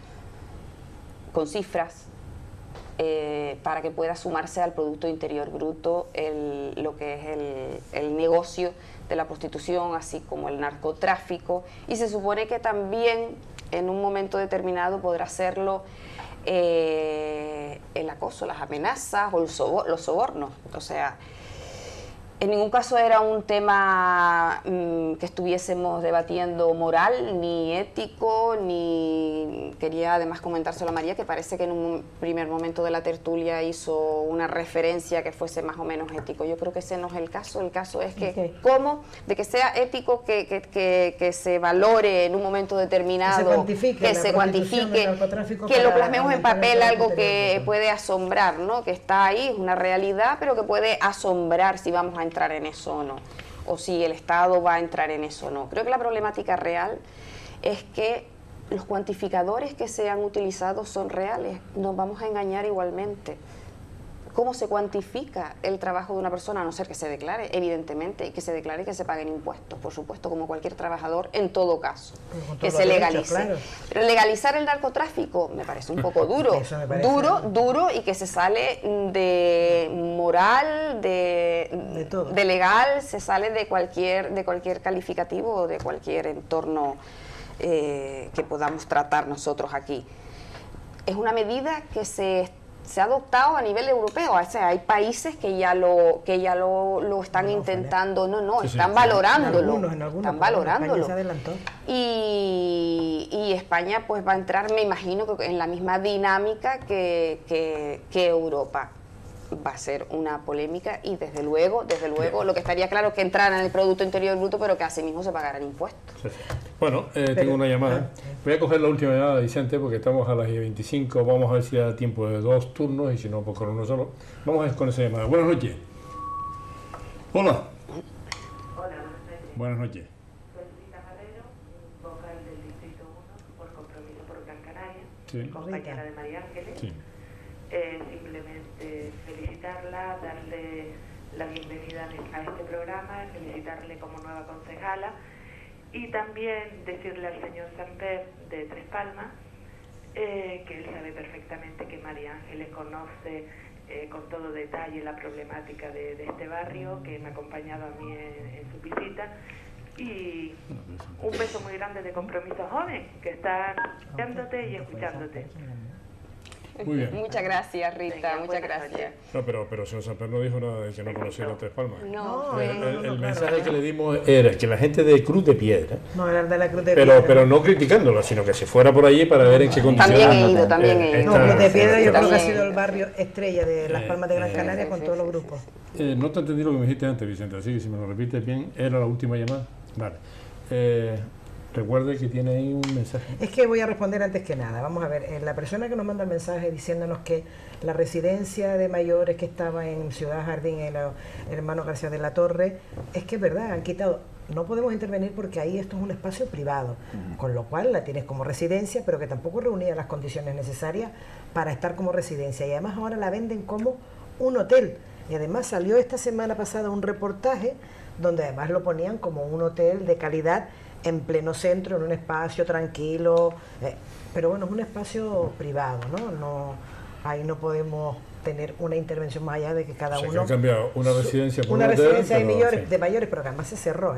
con cifras para que pueda sumarse al Producto Interior Bruto lo que es el negocio de la prostitución, así como el narcotráfico, y se supone que también en un momento determinado podrá hacerlo el acoso, las amenazas o los sobornos. O sea, En ningún caso era un tema que estuviésemos debatiendo moral, ni ético, ni... Quería además comentárselo a María, que parece que en un primer momento de la tertulia hizo una referencia que fuese más o menos ético. Yo creo que ese no es el caso es que cómo, de que sea ético, que se valore en un momento determinado, que se cuantifique, que lo plasmemos en papel, algo que puede asombrar, ¿no? Que está ahí, es una realidad, pero que puede asombrar si vamos a entrar en eso o no, o si el Estado va a entrar en eso o no. Creo que la problemática real es que los cuantificadores que se han utilizado son reales, nos vamos a engañar igualmente. ¿Cómo se cuantifica el trabajo de una persona? A no ser que se declare, evidentemente, y que se declare y que se paguen impuestos, por supuesto, como cualquier trabajador, en todo caso, que se legalice. Claro. Pero legalizar el narcotráfico me parece un poco duro, duro, y que se sale de moral, de legal, se sale de cualquier calificativo o de cualquier entorno que podamos tratar nosotros aquí. Es una medida que se ha adoptado a nivel europeo, o sea, hay países que ya lo están intentando, están valorándolo, están valorándolo. España se adelantó. Y España pues va a entrar, me imagino, que en la misma dinámica que Europa. Va a ser una polémica y desde luego lo que estaría claro es que entraran en el Producto Interior Bruto, pero que asimismo se pagaran impuestos. Sí.
Bueno, tengo una llamada. Voy a coger la última llamada, Vicente, porque estamos a las 25. Vamos a ver si da tiempo de 2 turnos y si no, pues con uno solo. Vamos a ver con esa llamada. Buenas noches. Hola.
Hola, buenas noches.
Buenas noches.
Soy Rita Marrero, vocal del Distrito 1 por Compromiso por Gran Canaria, compañera de María Ángeles. Sí. Simplemente felicitarla, darle la bienvenida a este programa, felicitarle como nueva concejala y también decirle al señor Samper de Tres Palmas que él sabe perfectamente que María Ángeles conoce con todo detalle la problemática de este barrio, que me ha acompañado a mí en su visita, y un beso muy grande de Compromiso Joven, que está viéndote y escuchándote.
Muy bien.
Muchas gracias, Rita, muchas gracias.
No, pero señor Samper no dijo nada de que no conociera Tres Palmas.
No,
el mensaje que le dimos era que la gente de Cruz de Piedra,
no era de la Cruz de Piedra,
pero no criticándola, sino que se fuera por allí para ver en qué condiciones.
También he ido.
No, Cruz de Piedra yo creo que ha sido el barrio estrella de Las Palmas de Gran Canaria con todos los grupos.
No te entendí lo que me dijiste antes, Vicente, así que si me lo repites bien, era la última llamada. Vale. Recuerde que tiene ahí un mensaje.
Es que voy a responder antes que nada. Vamos a ver, la persona que nos manda el mensaje diciéndonos que la residencia de mayores que estaba en Ciudad Jardín, el hermano García de la Torre, es que es verdad, han quitado. No podemos intervenir porque ahí esto es un espacio privado, con lo cual la tienes como residencia, pero que tampoco reunía las condiciones necesarias para estar como residencia. Y además ahora la venden como un hotel. Y además salió esta semana pasada un reportaje donde además lo ponían como un hotel de calidad en pleno centro, en un espacio tranquilo, pero bueno, es un espacio privado, ¿no? Ahí no podemos tener una intervención más allá de que cada uno...
Se ha cambiado una residencia por
una residencia de mayores, pero que además se cerró,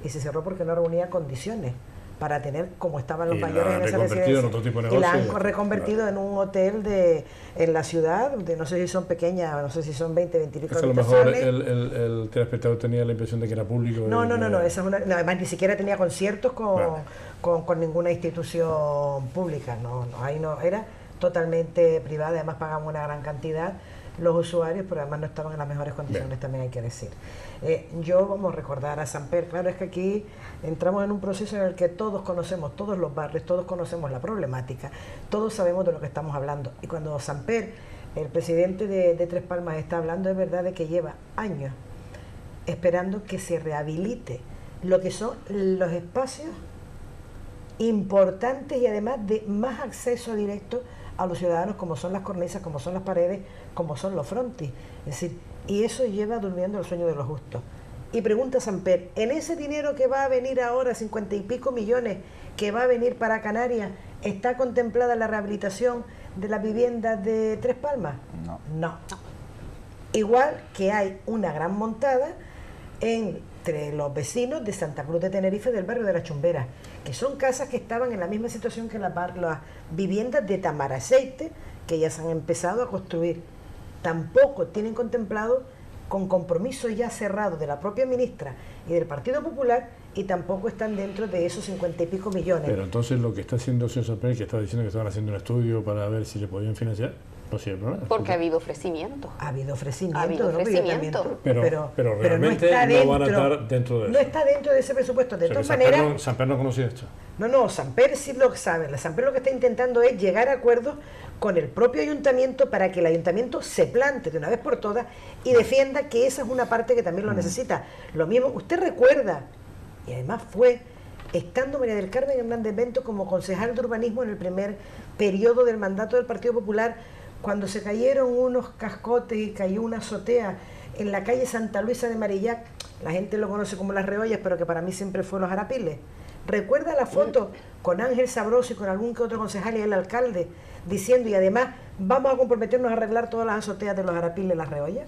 y se cerró porque no reunía condiciones para tener como estaban los mayores en esa residencia, y la han reconvertido en un hotel en la ciudad, de no sé si son pequeñas, no sé si son 20 y pico.
A lo mejor el telespectador tenía la impresión de que era público.
No, además ni siquiera tenía conciertos con ninguna institución pública, ahí no, era totalmente privada, además pagamos una gran cantidad los usuarios, pero además no estaban en las mejores condiciones. Bien. También hay que decir. Yo vamos a recordar a Samper, claro, es que aquí entramos en un proceso en el que todos conocemos todos los barrios, todos conocemos la problemática, todos sabemos de lo que estamos hablando, y cuando Samper, el presidente de Tres Palmas, está hablando, es verdad de que lleva años esperando que se rehabilite lo que son los espacios importantes y además de más acceso directo a los ciudadanos, como son las cornisas, como son las paredes, como son los frontis. Es decir, y eso lleva durmiendo el sueño de los justos. Y pregunta Samper, ¿en ese dinero que va a venir ahora, 50 y pico millones, que va a venir para Canarias, está contemplada la rehabilitación de las viviendas de Tres Palmas? No. Igual que hay una gran montada entre los vecinos de Santa Cruz de Tenerife, del barrio de La Chumbera, que son casas que estaban en la misma situación que las viviendas de Tamaraceite, que ya se han empezado a construir. Tampoco tienen contemplado con compromiso ya cerrado de la propia ministra y del Partido Popular, y tampoco están dentro de esos 50 y pico millones.
Pero entonces lo que está haciendo el señor Samper, que estaba diciendo que estaban haciendo un estudio para ver si le podían financiar, no sirve nada.
Porque ha habido ofrecimiento.
Ha habido ofrecimiento.
Ha habido ofrecimiento.
Pero realmente no van a estar dentro de eso.
No está dentro de ese presupuesto. De todas maneras...
Samper no conocía esto.
No, Samper sí lo sabe. Samper lo que está intentando es llegar a acuerdos con el propio ayuntamiento para que el ayuntamiento se plante de una vez por todas y defienda que esa es una parte que también lo necesita. Lo mismo, usted recuerda, y además fue estando María del Carmen Hernández Bento como concejal de urbanismo en el primer periodo del mandato del Partido Popular, cuando se cayeron unos cascotes y cayó una azotea en la calle Santa Luisa de Marillac, la gente lo conoce como Las Reollas, pero que para mí siempre fue Los Arapiles. ¿Recuerda la foto con Ángel Sabroso y con algún que otro concejal y el alcalde diciendo, y además vamos a comprometernos a arreglar todas las azoteas de Los Arapiles y Las Reollas?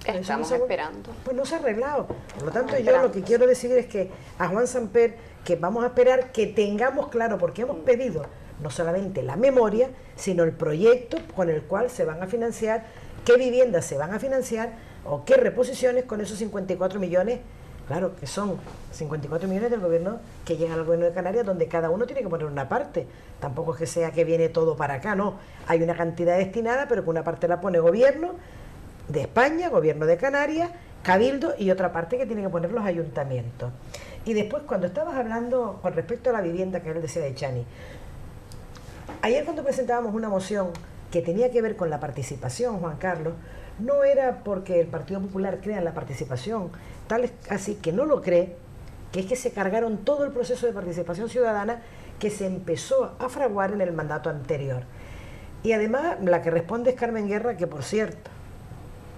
Estamos esperando.
Pues no se ha arreglado. Por lo tanto, yo lo que quiero decir es que a Juan Samper, que vamos a esperar que tengamos claro, porque hemos pedido no solamente la memoria, sino el proyecto con el cual se van a financiar, qué viviendas se van a financiar o qué reposiciones con esos 54 millones, claro, que son 54 millones del gobierno que llegan al gobierno de Canarias, donde cada uno tiene que poner una parte. Tampoco es que sea que viene todo para acá, no. Hay una cantidad destinada, pero que una parte la pone gobierno de España, gobierno de Canarias, Cabildo, y otra parte que tienen que poner los ayuntamientos. Y después, cuando estabas hablando con respecto a la vivienda que él decía de Chani, ayer cuando presentábamos una moción que tenía que ver con la participación, Juan Carlos, no era porque el Partido Popular crea en la participación, tal es así que no lo cree, que es que se cargaron todo el proceso de participación ciudadana que se empezó a fraguar en el mandato anterior. Y además la que responde es Carmen Guerra, que por cierto,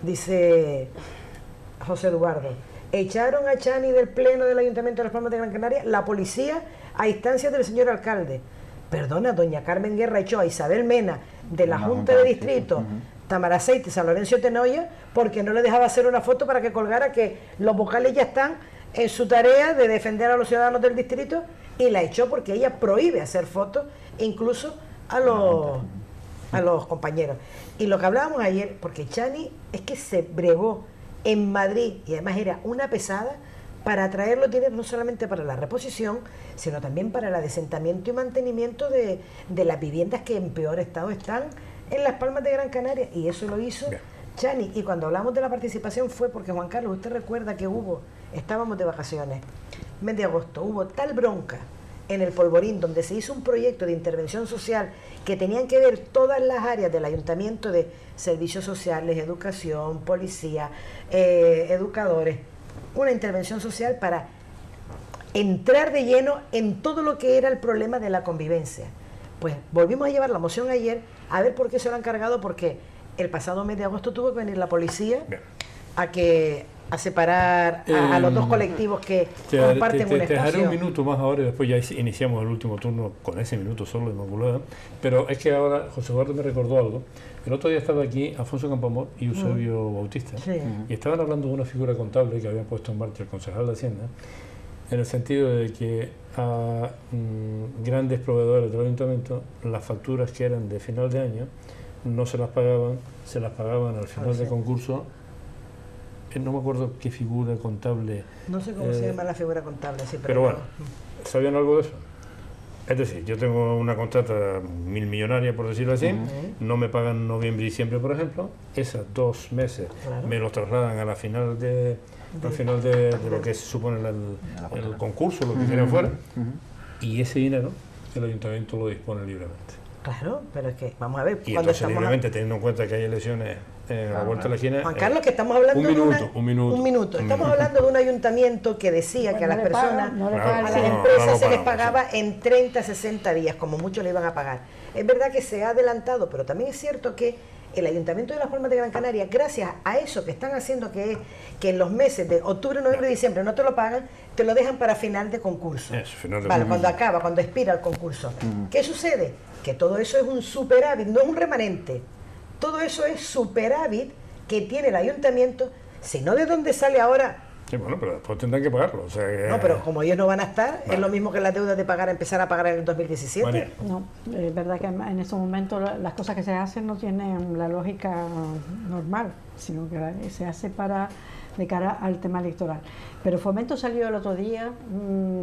dice José Eduardo, echaron a Chani del pleno del Ayuntamiento de Las Palmas de Gran Canaria la policía a instancias del señor alcalde. Perdona, doña Carmen Guerra echó a Isabel Mena de la Junta de Distrito, Tamaraceite, San Lorenzo Tenoya, porque no le dejaba hacer una foto para que colgara que los vocales ya están en su tarea de defender a los ciudadanos del distrito, y la echó porque ella prohíbe hacer fotos incluso a los compañeros. Y lo que hablábamos ayer, porque Chani es que se bregó en Madrid, y además era una pesada, para atraer los dineros no solamente para la reposición, sino también para el adesentamiento y mantenimiento de las viviendas que en peor estado están en Las Palmas de Gran Canaria, y eso lo hizo Chani. Y cuando hablamos de la participación fue porque, Juan Carlos, usted recuerda que estábamos de vacaciones, mes de agosto, hubo tal bronca en el Polvorín, donde se hizo un proyecto de intervención social que tenían que ver todas las áreas del ayuntamiento de servicios sociales, educación, policía, educadores, una intervención social para entrar de lleno en todo lo que era el problema de la convivencia. Pues volvimos a llevar la moción ayer, a ver por qué se lo han cargado, porque el pasado mes de agosto tuvo que venir la policía a separar a los dos colectivos que comparten un espacio.
Te dejaré un minuto más ahora y después ya iniciamos el último turno con ese minuto solo, Inmaculada. Pero es que ahora José Eduardo me recordó algo. El otro día estaba aquí Alfonso Campamor y Eusebio Bautista, y estaban hablando de una figura contable que habían puesto en marcha el concejal de Hacienda, en el sentido de que a grandes proveedores del ayuntamiento las facturas que eran de final de año no se las pagaban al final del concurso. No me acuerdo qué figura contable.
No sé cómo se llama la figura contable, sí,
pero bueno, ¿sabían algo de eso? Es decir, yo tengo una contrata millonaria, por decirlo así, no me pagan noviembre y diciembre, por ejemplo, esos 2 meses me los trasladan a la final de lo que se supone el concurso, lo que quieran fuera, y ese dinero el ayuntamiento lo dispone libremente.
Claro, pero es que, vamos a ver...
Y entonces libremente, teniendo en cuenta que hay elecciones a la vuelta de la esquina...
Juan Carlos, que estamos hablando
un minuto.
Estamos hablando de un ayuntamiento que decía que a las personas, a las empresas se les pagaba en 30, 60 días, como mucho le iban a pagar. Es verdad que se ha adelantado, pero también es cierto que el Ayuntamiento de Las Palmas de Gran Canaria, gracias a eso que están haciendo, que en los meses de octubre, noviembre y diciembre no te lo pagan, te lo dejan para final de concurso. Cuando expira el concurso. ¿Qué sucede? Que todo eso es un superávit, no es un remanente. Todo eso es superávit que tiene el ayuntamiento, si no de dónde sale ahora
Sí, bueno, pero después tendrán que pagarlo. O sea que...
No, pero como ellos no van a estar, es lo mismo que la deuda de pagar, empezar a pagar en el 2017.
María.
No, es verdad que en estos momentos las cosas que se hacen no tienen la lógica normal, sino que se hace de cara al tema electoral. Pero Fomento salió el otro día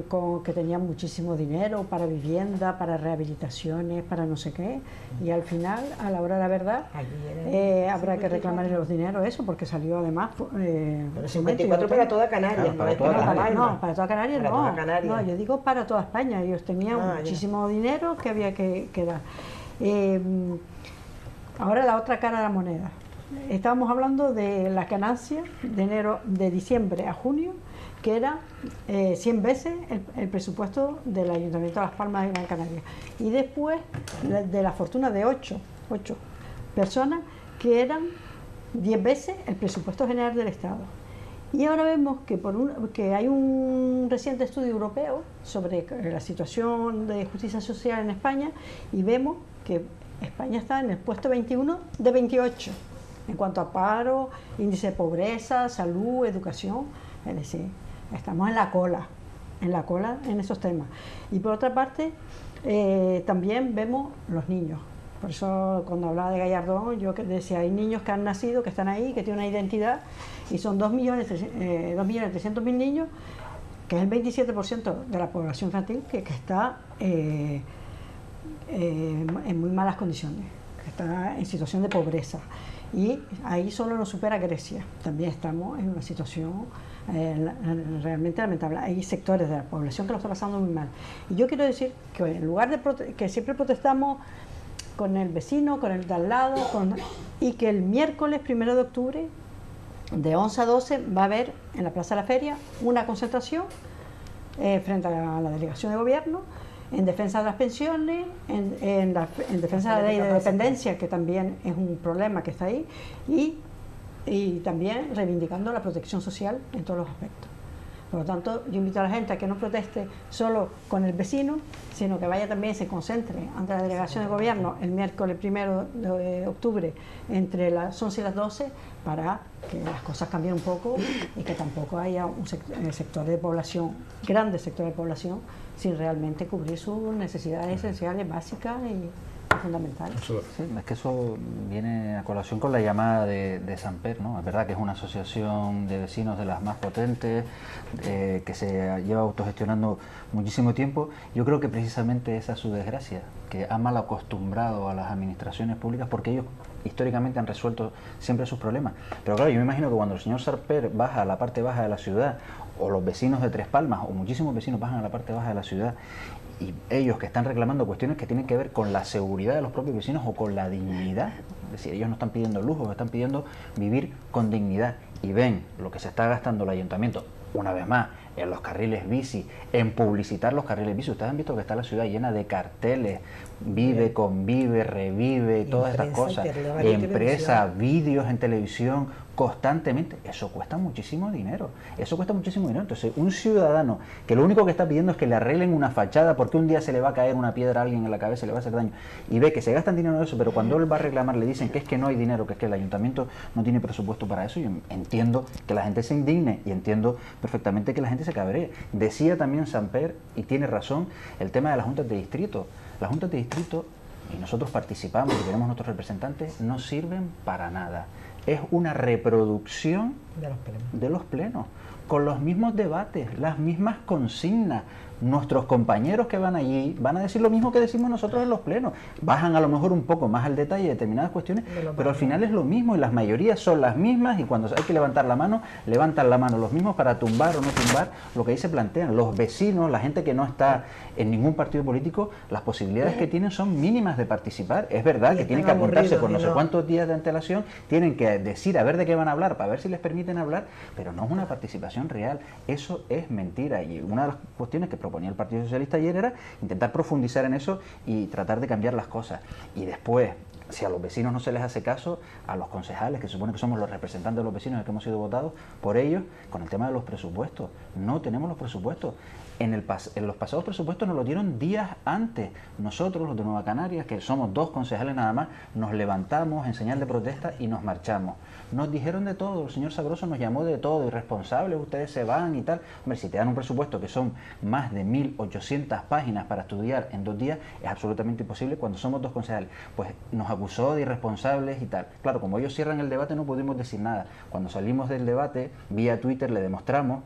con que tenía muchísimo dinero para vivienda, para rehabilitaciones, para no sé qué, y al final, a la hora de la verdad, habrá que reclamarle los dineros, eso, porque salió además...
pero 54 para toda Canarias,
para toda Canarias.
No, para toda Canarias
para
no.
Toda Canarias.
No, yo digo para toda España. Ellos tenían muchísimo dinero que había que dar. Ahora la otra cara de la moneda. Estábamos hablando de las ganancias de diciembre a junio, que era 100 veces el presupuesto del Ayuntamiento de Las Palmas de Gran Canaria. Y después de la fortuna de 8 personas, que eran 10 veces el presupuesto general del Estado. Y ahora vemos que hay un reciente estudio europeo sobre la situación de justicia social en España, y vemos que España está en el puesto 21 de 28 en cuanto a paro, índice de pobreza, salud, educación. Es decir, estamos en la cola en esos temas. Y por otra parte, también vemos los niños. Por eso cuando hablaba de Gallardón, yo decía, hay niños que han nacido, que están ahí, que tienen una identidad, y son 2.300.000 niños, que es el 27% de la población infantil que está en muy malas condiciones, que está en situación de pobreza. Y ahí solo nos supera Grecia. También estamos en una situación realmente lamentable. Hay sectores de la población que lo están pasando muy mal. Y yo quiero decir que en lugar de que siempre protestamos con el vecino, con el de al lado, y que el miércoles 1 de octubre, de 11 a 12, va a haber en la Plaza de la Feria una concentración frente a la delegación de gobierno, en defensa de las pensiones, en defensa de la ley de dependencia, que también es un problema que está ahí, y también reivindicando la protección social en todos los aspectos. Por lo tanto, yo invito a la gente a que no proteste solo con el vecino, sino que vaya también, se concentre ante la delegación de gobierno el miércoles 1 de octubre entre las 11 y las 12, para que las cosas cambien un poco y que tampoco haya un sector de población, grandes sectores de población, sin realmente cubrir sus necesidades esenciales, básicas y fundamentales.
Sí, es que eso viene a colación con la llamada de Samper, ¿no? Es verdad que es una asociación de vecinos de las más potentes, que se lleva autogestionando muchísimo tiempo. Yo creo que precisamente esa es su desgracia, que ha mal acostumbrado a las administraciones públicas, porque ellos históricamente han resuelto siempre sus problemas. Pero claro, yo me imagino que cuando el señor Samper baja a la parte baja de la ciudad, o los vecinos de Tres Palmas, o muchísimos vecinos bajan a la parte baja de la ciudad, y ellos que están reclamando cuestiones que tienen que ver con la seguridad de los propios vecinos o con la dignidad, es decir, ellos no están pidiendo lujos, están pidiendo vivir con dignidad, y ven lo que se está gastando el ayuntamiento, una vez más, en los carriles bici, en publicitar los carriles bici. Ustedes han visto que está la ciudad llena de carteles, vive, convive, revive, todas estas cosas, empresa, vídeos en televisión, constantemente. Eso cuesta muchísimo dinero, Entonces, un ciudadano que lo único que está pidiendo es que le arreglen una fachada porque un día se le va a caer una piedra a alguien en la cabeza y le va a hacer daño, y ve que se gastan dinero en eso, pero cuando él va a reclamar le dicen que es que no hay dinero, que es que el ayuntamiento no tiene presupuesto para eso. Yo entiendo que la gente se indigne y entiendo perfectamente que la gente se cabree. Decía también Samper, y tiene razón, el tema de las juntas de distrito. Las juntas de distrito, y nosotros participamos y tenemos nuestros representantes, no sirven para nada. Es una reproducción de los plenos, con los mismos debates, las mismas consignas. Nuestros compañeros que van allí van a decir lo mismo que decimos nosotros en los plenos. Bajan a lo mejor un poco más al detalle de determinadas cuestiones, pero al final es lo mismo, y las mayorías son las mismas, y cuando hay que levantar la mano, levantan la mano los mismos para tumbar o no tumbar lo que ahí se plantean. Los vecinos, la gente que no está en ningún partido político, las posibilidades que tienen son mínimas de participar. Es verdad que tienen que apuntarse con no sé cuántos días de antelación, tienen que decir a ver de qué van a hablar, para ver si les permiten hablar, pero no es una participación real. Eso es mentira, y una de las cuestiones que proponía el Partido Socialista ayer era intentar profundizar en eso y tratar de cambiar las cosas. Y después, si a los vecinos no se les hace caso, a los concejales, que se supone que somos los representantes de los vecinos, que hemos sido votados por ellos, con el tema de los presupuestos. No tenemos los presupuestos. En los pasados presupuestos nos lo dieron días antes. Nosotros, los de Nueva Canarias, que somos 2 concejales nada más, nos levantamos en señal de protesta y nos marchamos. Nos dijeron de todo, el señor Sabroso nos llamó de todo, irresponsables, ustedes se van y tal. Hombre, si te dan un presupuesto que son más de 1.800 páginas para estudiar en 2 días, es absolutamente imposible cuando somos 2 concejales. Pues nos acusó de irresponsables y tal. Claro, como ellos cierran el debate no pudimos decir nada. Cuando salimos del debate, vía Twitter le demostramos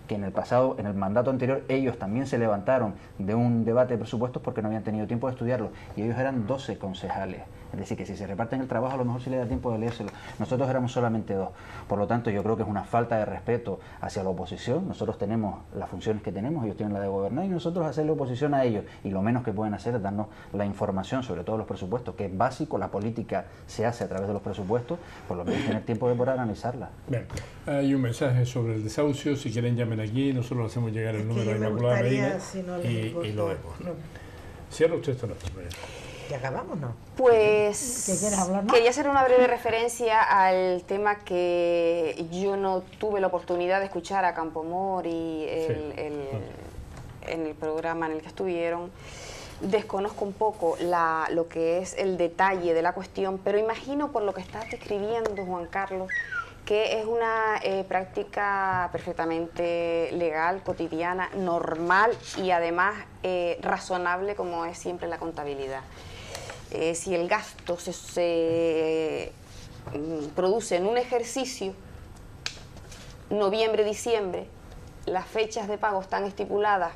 que en el mandato anterior, ellos también se levantaron de un debate de presupuestos porque no habían tenido tiempo de estudiarlo, y ellos eran 12 concejales. Es decir, que si se reparten el trabajo, a lo mejor sí les da tiempo de leérselo. Nosotros éramos solamente 2. Por lo tanto, yo creo que es una falta de respeto hacia la oposición. Nosotros tenemos las funciones que tenemos, ellos tienen la de gobernar, y nosotros hacerle oposición a ellos. Y lo menos que pueden hacer es darnos la información sobre todos los presupuestos, que es básico, la política se hace a través de los presupuestos, por lo menos tener tiempo de poder analizarla.
Bien, hay un mensaje sobre el desahucio, si quieren llamen aquí, nosotros hacemos llegar el número de Inmaculada Medina y lo vemos. ¿No? Cierra usted esto, ¿no?
¿Y acabamos, no?
Pues quería hacer una breve referencia al tema que yo no tuve la oportunidad de escuchar a Campoamor y en el programa en el que estuvieron. Desconozco un poco lo que es el detalle de la cuestión, pero imagino por lo que estás describiendo, Juan Carlos, que es una práctica perfectamente legal, cotidiana, normal y además razonable, como es siempre la contabilidad. Si el gasto se produce en un ejercicio, noviembre, diciembre, las fechas de pago están estipuladas,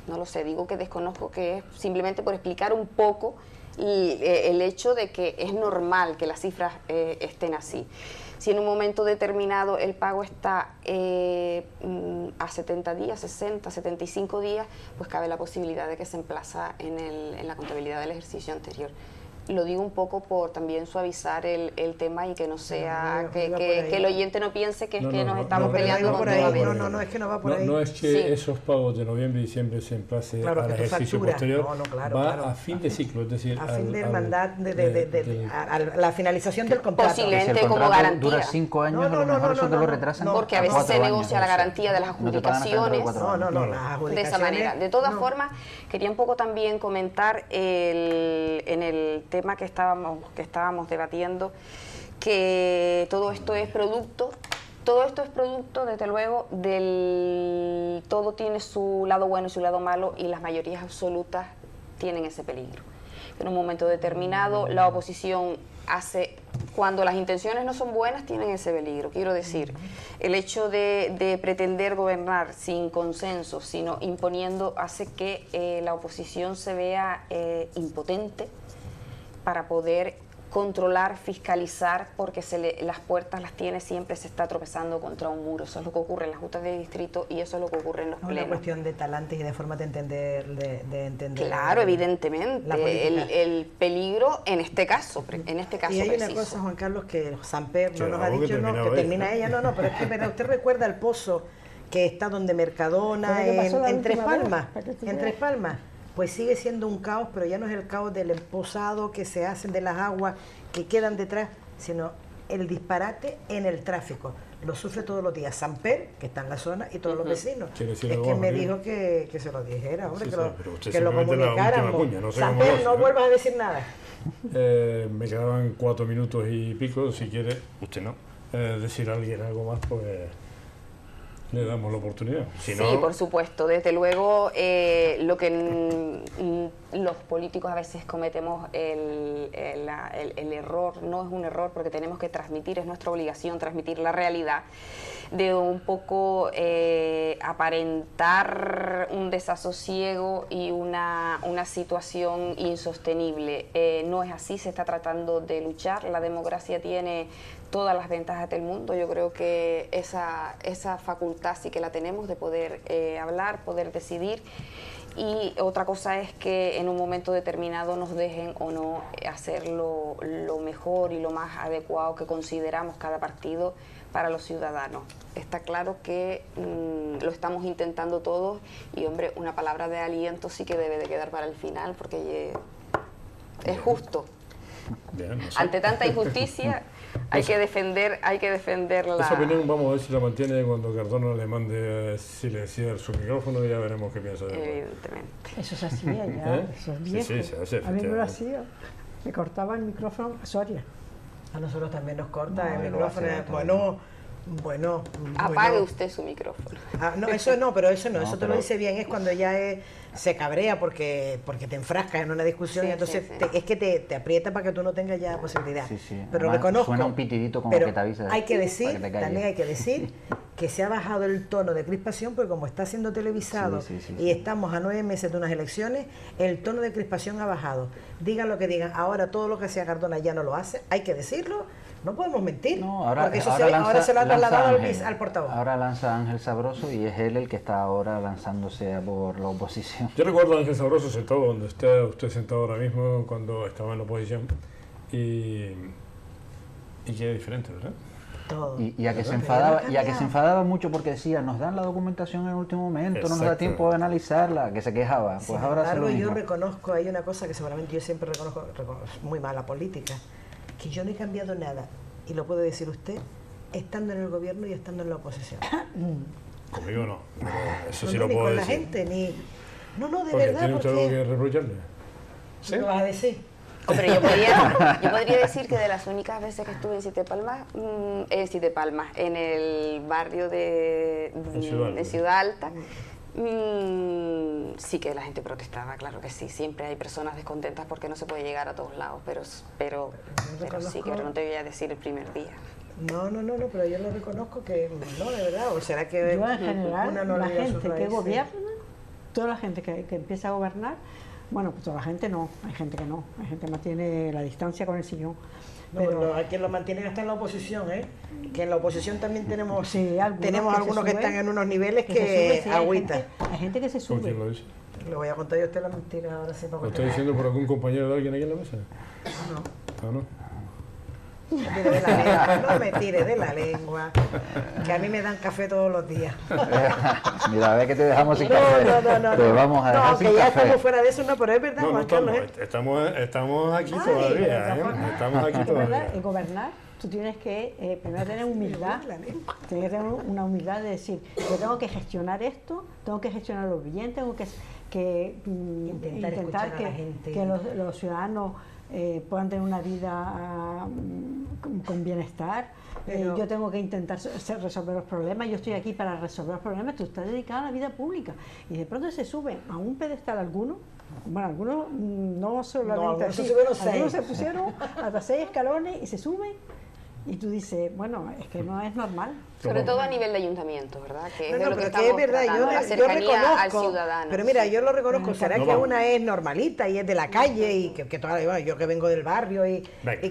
no lo sé, digo que desconozco, que es simplemente por explicar un poco el hecho de que es normal que las cifras estén así. Si en un momento determinado el pago está a 70 días, 60, 75 días, pues cabe la posibilidad de que se emplaza en la contabilidad del ejercicio anterior. Lo digo un poco por también suavizar el tema y que no sea que el oyente no piense que es que nos estamos peleando continuamente.
No, es que no va por ahí.
No es que esos pagos de noviembre y diciembre se emplace al ejercicio posterior, va a fin de ciclo, es decir,
a fin del mandato, a la finalización del contrato.
Posiblemente como garantía.
Dura 5 años, a lo mejor eso te lo retrasan.
Porque a veces se negocia la garantía de las adjudicaciones.
De
esa manera. De todas formas, quería un poco también comentar en el tema que estábamos debatiendo, que todo esto es producto, desde luego, todo tiene su lado bueno y su lado malo, y las mayorías absolutas tienen ese peligro. En un momento determinado, la oposición cuando las intenciones no son buenas, tienen ese peligro. Quiero decir, el hecho de pretender gobernar sin consenso, sino imponiendo, hace que la oposición se vea impotente para poder controlar, fiscalizar, porque las puertas las tiene, siempre se está tropezando contra un muro. Eso es lo que ocurre en las juntas de distrito y eso es lo que ocurre en los plenos.
Es una cuestión de talantes y de formas de entender.
Claro, evidentemente. El peligro en este caso
y hay
preciso.
Una cosa, Juan Carlos, que Samper no nos ha dicho, que termina ella, pero es que usted recuerda el pozo que está donde Mercadona, en Tres Palmas, pues sigue siendo un caos, pero ya no es el caos del empozado que se hacen de las aguas que quedan detrás, sino el disparate en el tráfico. Lo sufre todos los días Samper, que está en la zona, y todos los vecinos. Es que me dijo que se lo dijera, hombre, que lo comunicáramos. Samper, no vuelvas a decir nada.
Me quedaban 4 minutos y pico, si quiere, usted no, decir a alguien algo más, pues le damos la oportunidad.
Sí, por supuesto. Desde luego, lo que los políticos a veces cometemos, el error, no es un error porque tenemos que transmitir, es nuestra obligación transmitir la realidad, de un poco aparentar un desasosiego y una situación insostenible. No es así, se está tratando de luchar, la democracia tiene todas las ventajas del mundo. Yo creo que esa facultad sí que la tenemos de poder hablar, poder decidir, y otra cosa es que en un momento determinado nos dejen o no hacer lo mejor y lo más adecuado que consideramos cada partido para los ciudadanos. Está claro que lo estamos intentando todos y, hombre, una palabra de aliento sí que debe de quedar para el final, porque es justo. Bien, no sé. Ante tanta injusticia hay que defender la...
Esa opinión vamos a ver si la mantiene cuando Cardona le mande silenciar su micrófono y ya veremos qué piensa de él.
Evidentemente.
Eso se hacía ya, eso es viejo.
Sí, se hace,
a mí me lo hacía. Me cortaba el micrófono Soria.
A nosotros también nos corta el micrófono. Bueno,
apague usted su micrófono.
No, eso no, pero eso no, eso te lo dice bien, es cuando ya se cabrea porque te enfrascas en una discusión y entonces es que te aprieta para que tú no tengas ya posibilidad. Pero
además,
reconozco,
suena un pitidito como que te avisa.
Hay que decir, también hay que decir que se ha bajado el tono de crispación porque como está siendo televisado y estamos a 9 meses de unas elecciones, el tono de crispación ha bajado. Digan lo que digan, ahora todo lo que hacía Cardona ya no lo hace, hay que decirlo. No podemos mentir, porque eso ahora se lo ha trasladado al portavoz.
Ahora lanza Ángel Sabroso y es él el que está ahora lanzándose por la oposición.
Yo recuerdo a Ángel Sabroso sentado donde está usted sentado ahora mismo cuando estaba en la oposición y que es diferente, ¿verdad?
Todo.
Y a que se enfadaba mucho porque decía, nos dan la documentación en el último momento, no nos da tiempo de analizarla, que se quejaba. Pues
Sin
ahora
embargo, yo reconozco, hay una cosa que seguramente yo siempre reconozco muy mala política, que yo no he cambiado nada, y lo puede decir usted, estando en el gobierno y estando en la oposición.
Conmigo no, eso sí
no,
lo puedo
con
decir.
La gente, ni... No, de
porque
verdad,
¿tiene usted algo que reprocharle?
¿Sí? ¿Lo vas a decir?
Hombre, yo podría decir que de las únicas veces que estuve en Siete Palmas, en el barrio de Ciudad Alta, sí que la gente protestaba, claro que sí, siempre hay personas descontentas porque no se puede llegar a todos lados, pero sí, que no te voy a decir el primer día.
No, pero yo lo reconozco que no, de verdad, o será que...
Yo en general, la gente que gobierna, toda la gente que empieza a gobernar, bueno, pues toda la gente no, hay gente que no, hay gente que mantiene la distancia con el sillón.
Pero hay quien lo mantiene hasta en la oposición, que en la oposición también tenemos algunos que están en unos niveles que agüita.
Hay gente que se sube.
¿Quién lo dice?
Le voy a contar yo a usted la mentira ahora sí.
¿Lo está diciendo por algún compañero de alguien aquí en la mesa?
No.
Ah, no.
No me tire de la lengua, que a mí me dan café todos los días.
Mira, a ver que te dejamos sin café.
No.
Te vamos a dejar sin
que ya
café.
estamos fuera de eso, no, pero es verdad, Juan Carlos.
Estamos aquí todavía, estamos aquí todavía.
En gobernar, tú tienes que primero tener humildad, tienes que tener una humildad de decir, yo tengo que gestionar esto, tengo que gestionarlo bien, tengo que intentar que los ciudadanos puedan tener una vida con bienestar. Yo tengo que intentar resolver los problemas, yo estoy aquí para resolver los problemas, tú estás dedicado a la vida pública y de pronto se suben a un pedestal algunos no solamente algunos se pusieron hasta 6 escalones y se suben y tú dices, bueno, es que no es normal.
Sobre todo a nivel de ayuntamiento, ¿verdad? Que es de lo que
pero
estamos
es verdad,
tratando, la cercanía al ciudadano.
Pero mira, yo lo reconozco, será que una es normalita y es de la calle y que toda, yo que vengo del barrio y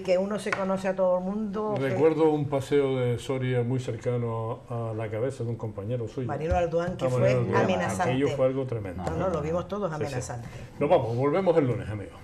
que uno se conoce a todo el mundo.
Recuerdo un paseo de Soria muy cercano a la cabeza de un compañero suyo.
Marino Alduán, que fue amenazante.
Aquello fue algo tremendo.
No, lo vimos todos amenazante.
Nos vamos, volvemos el lunes, amigos.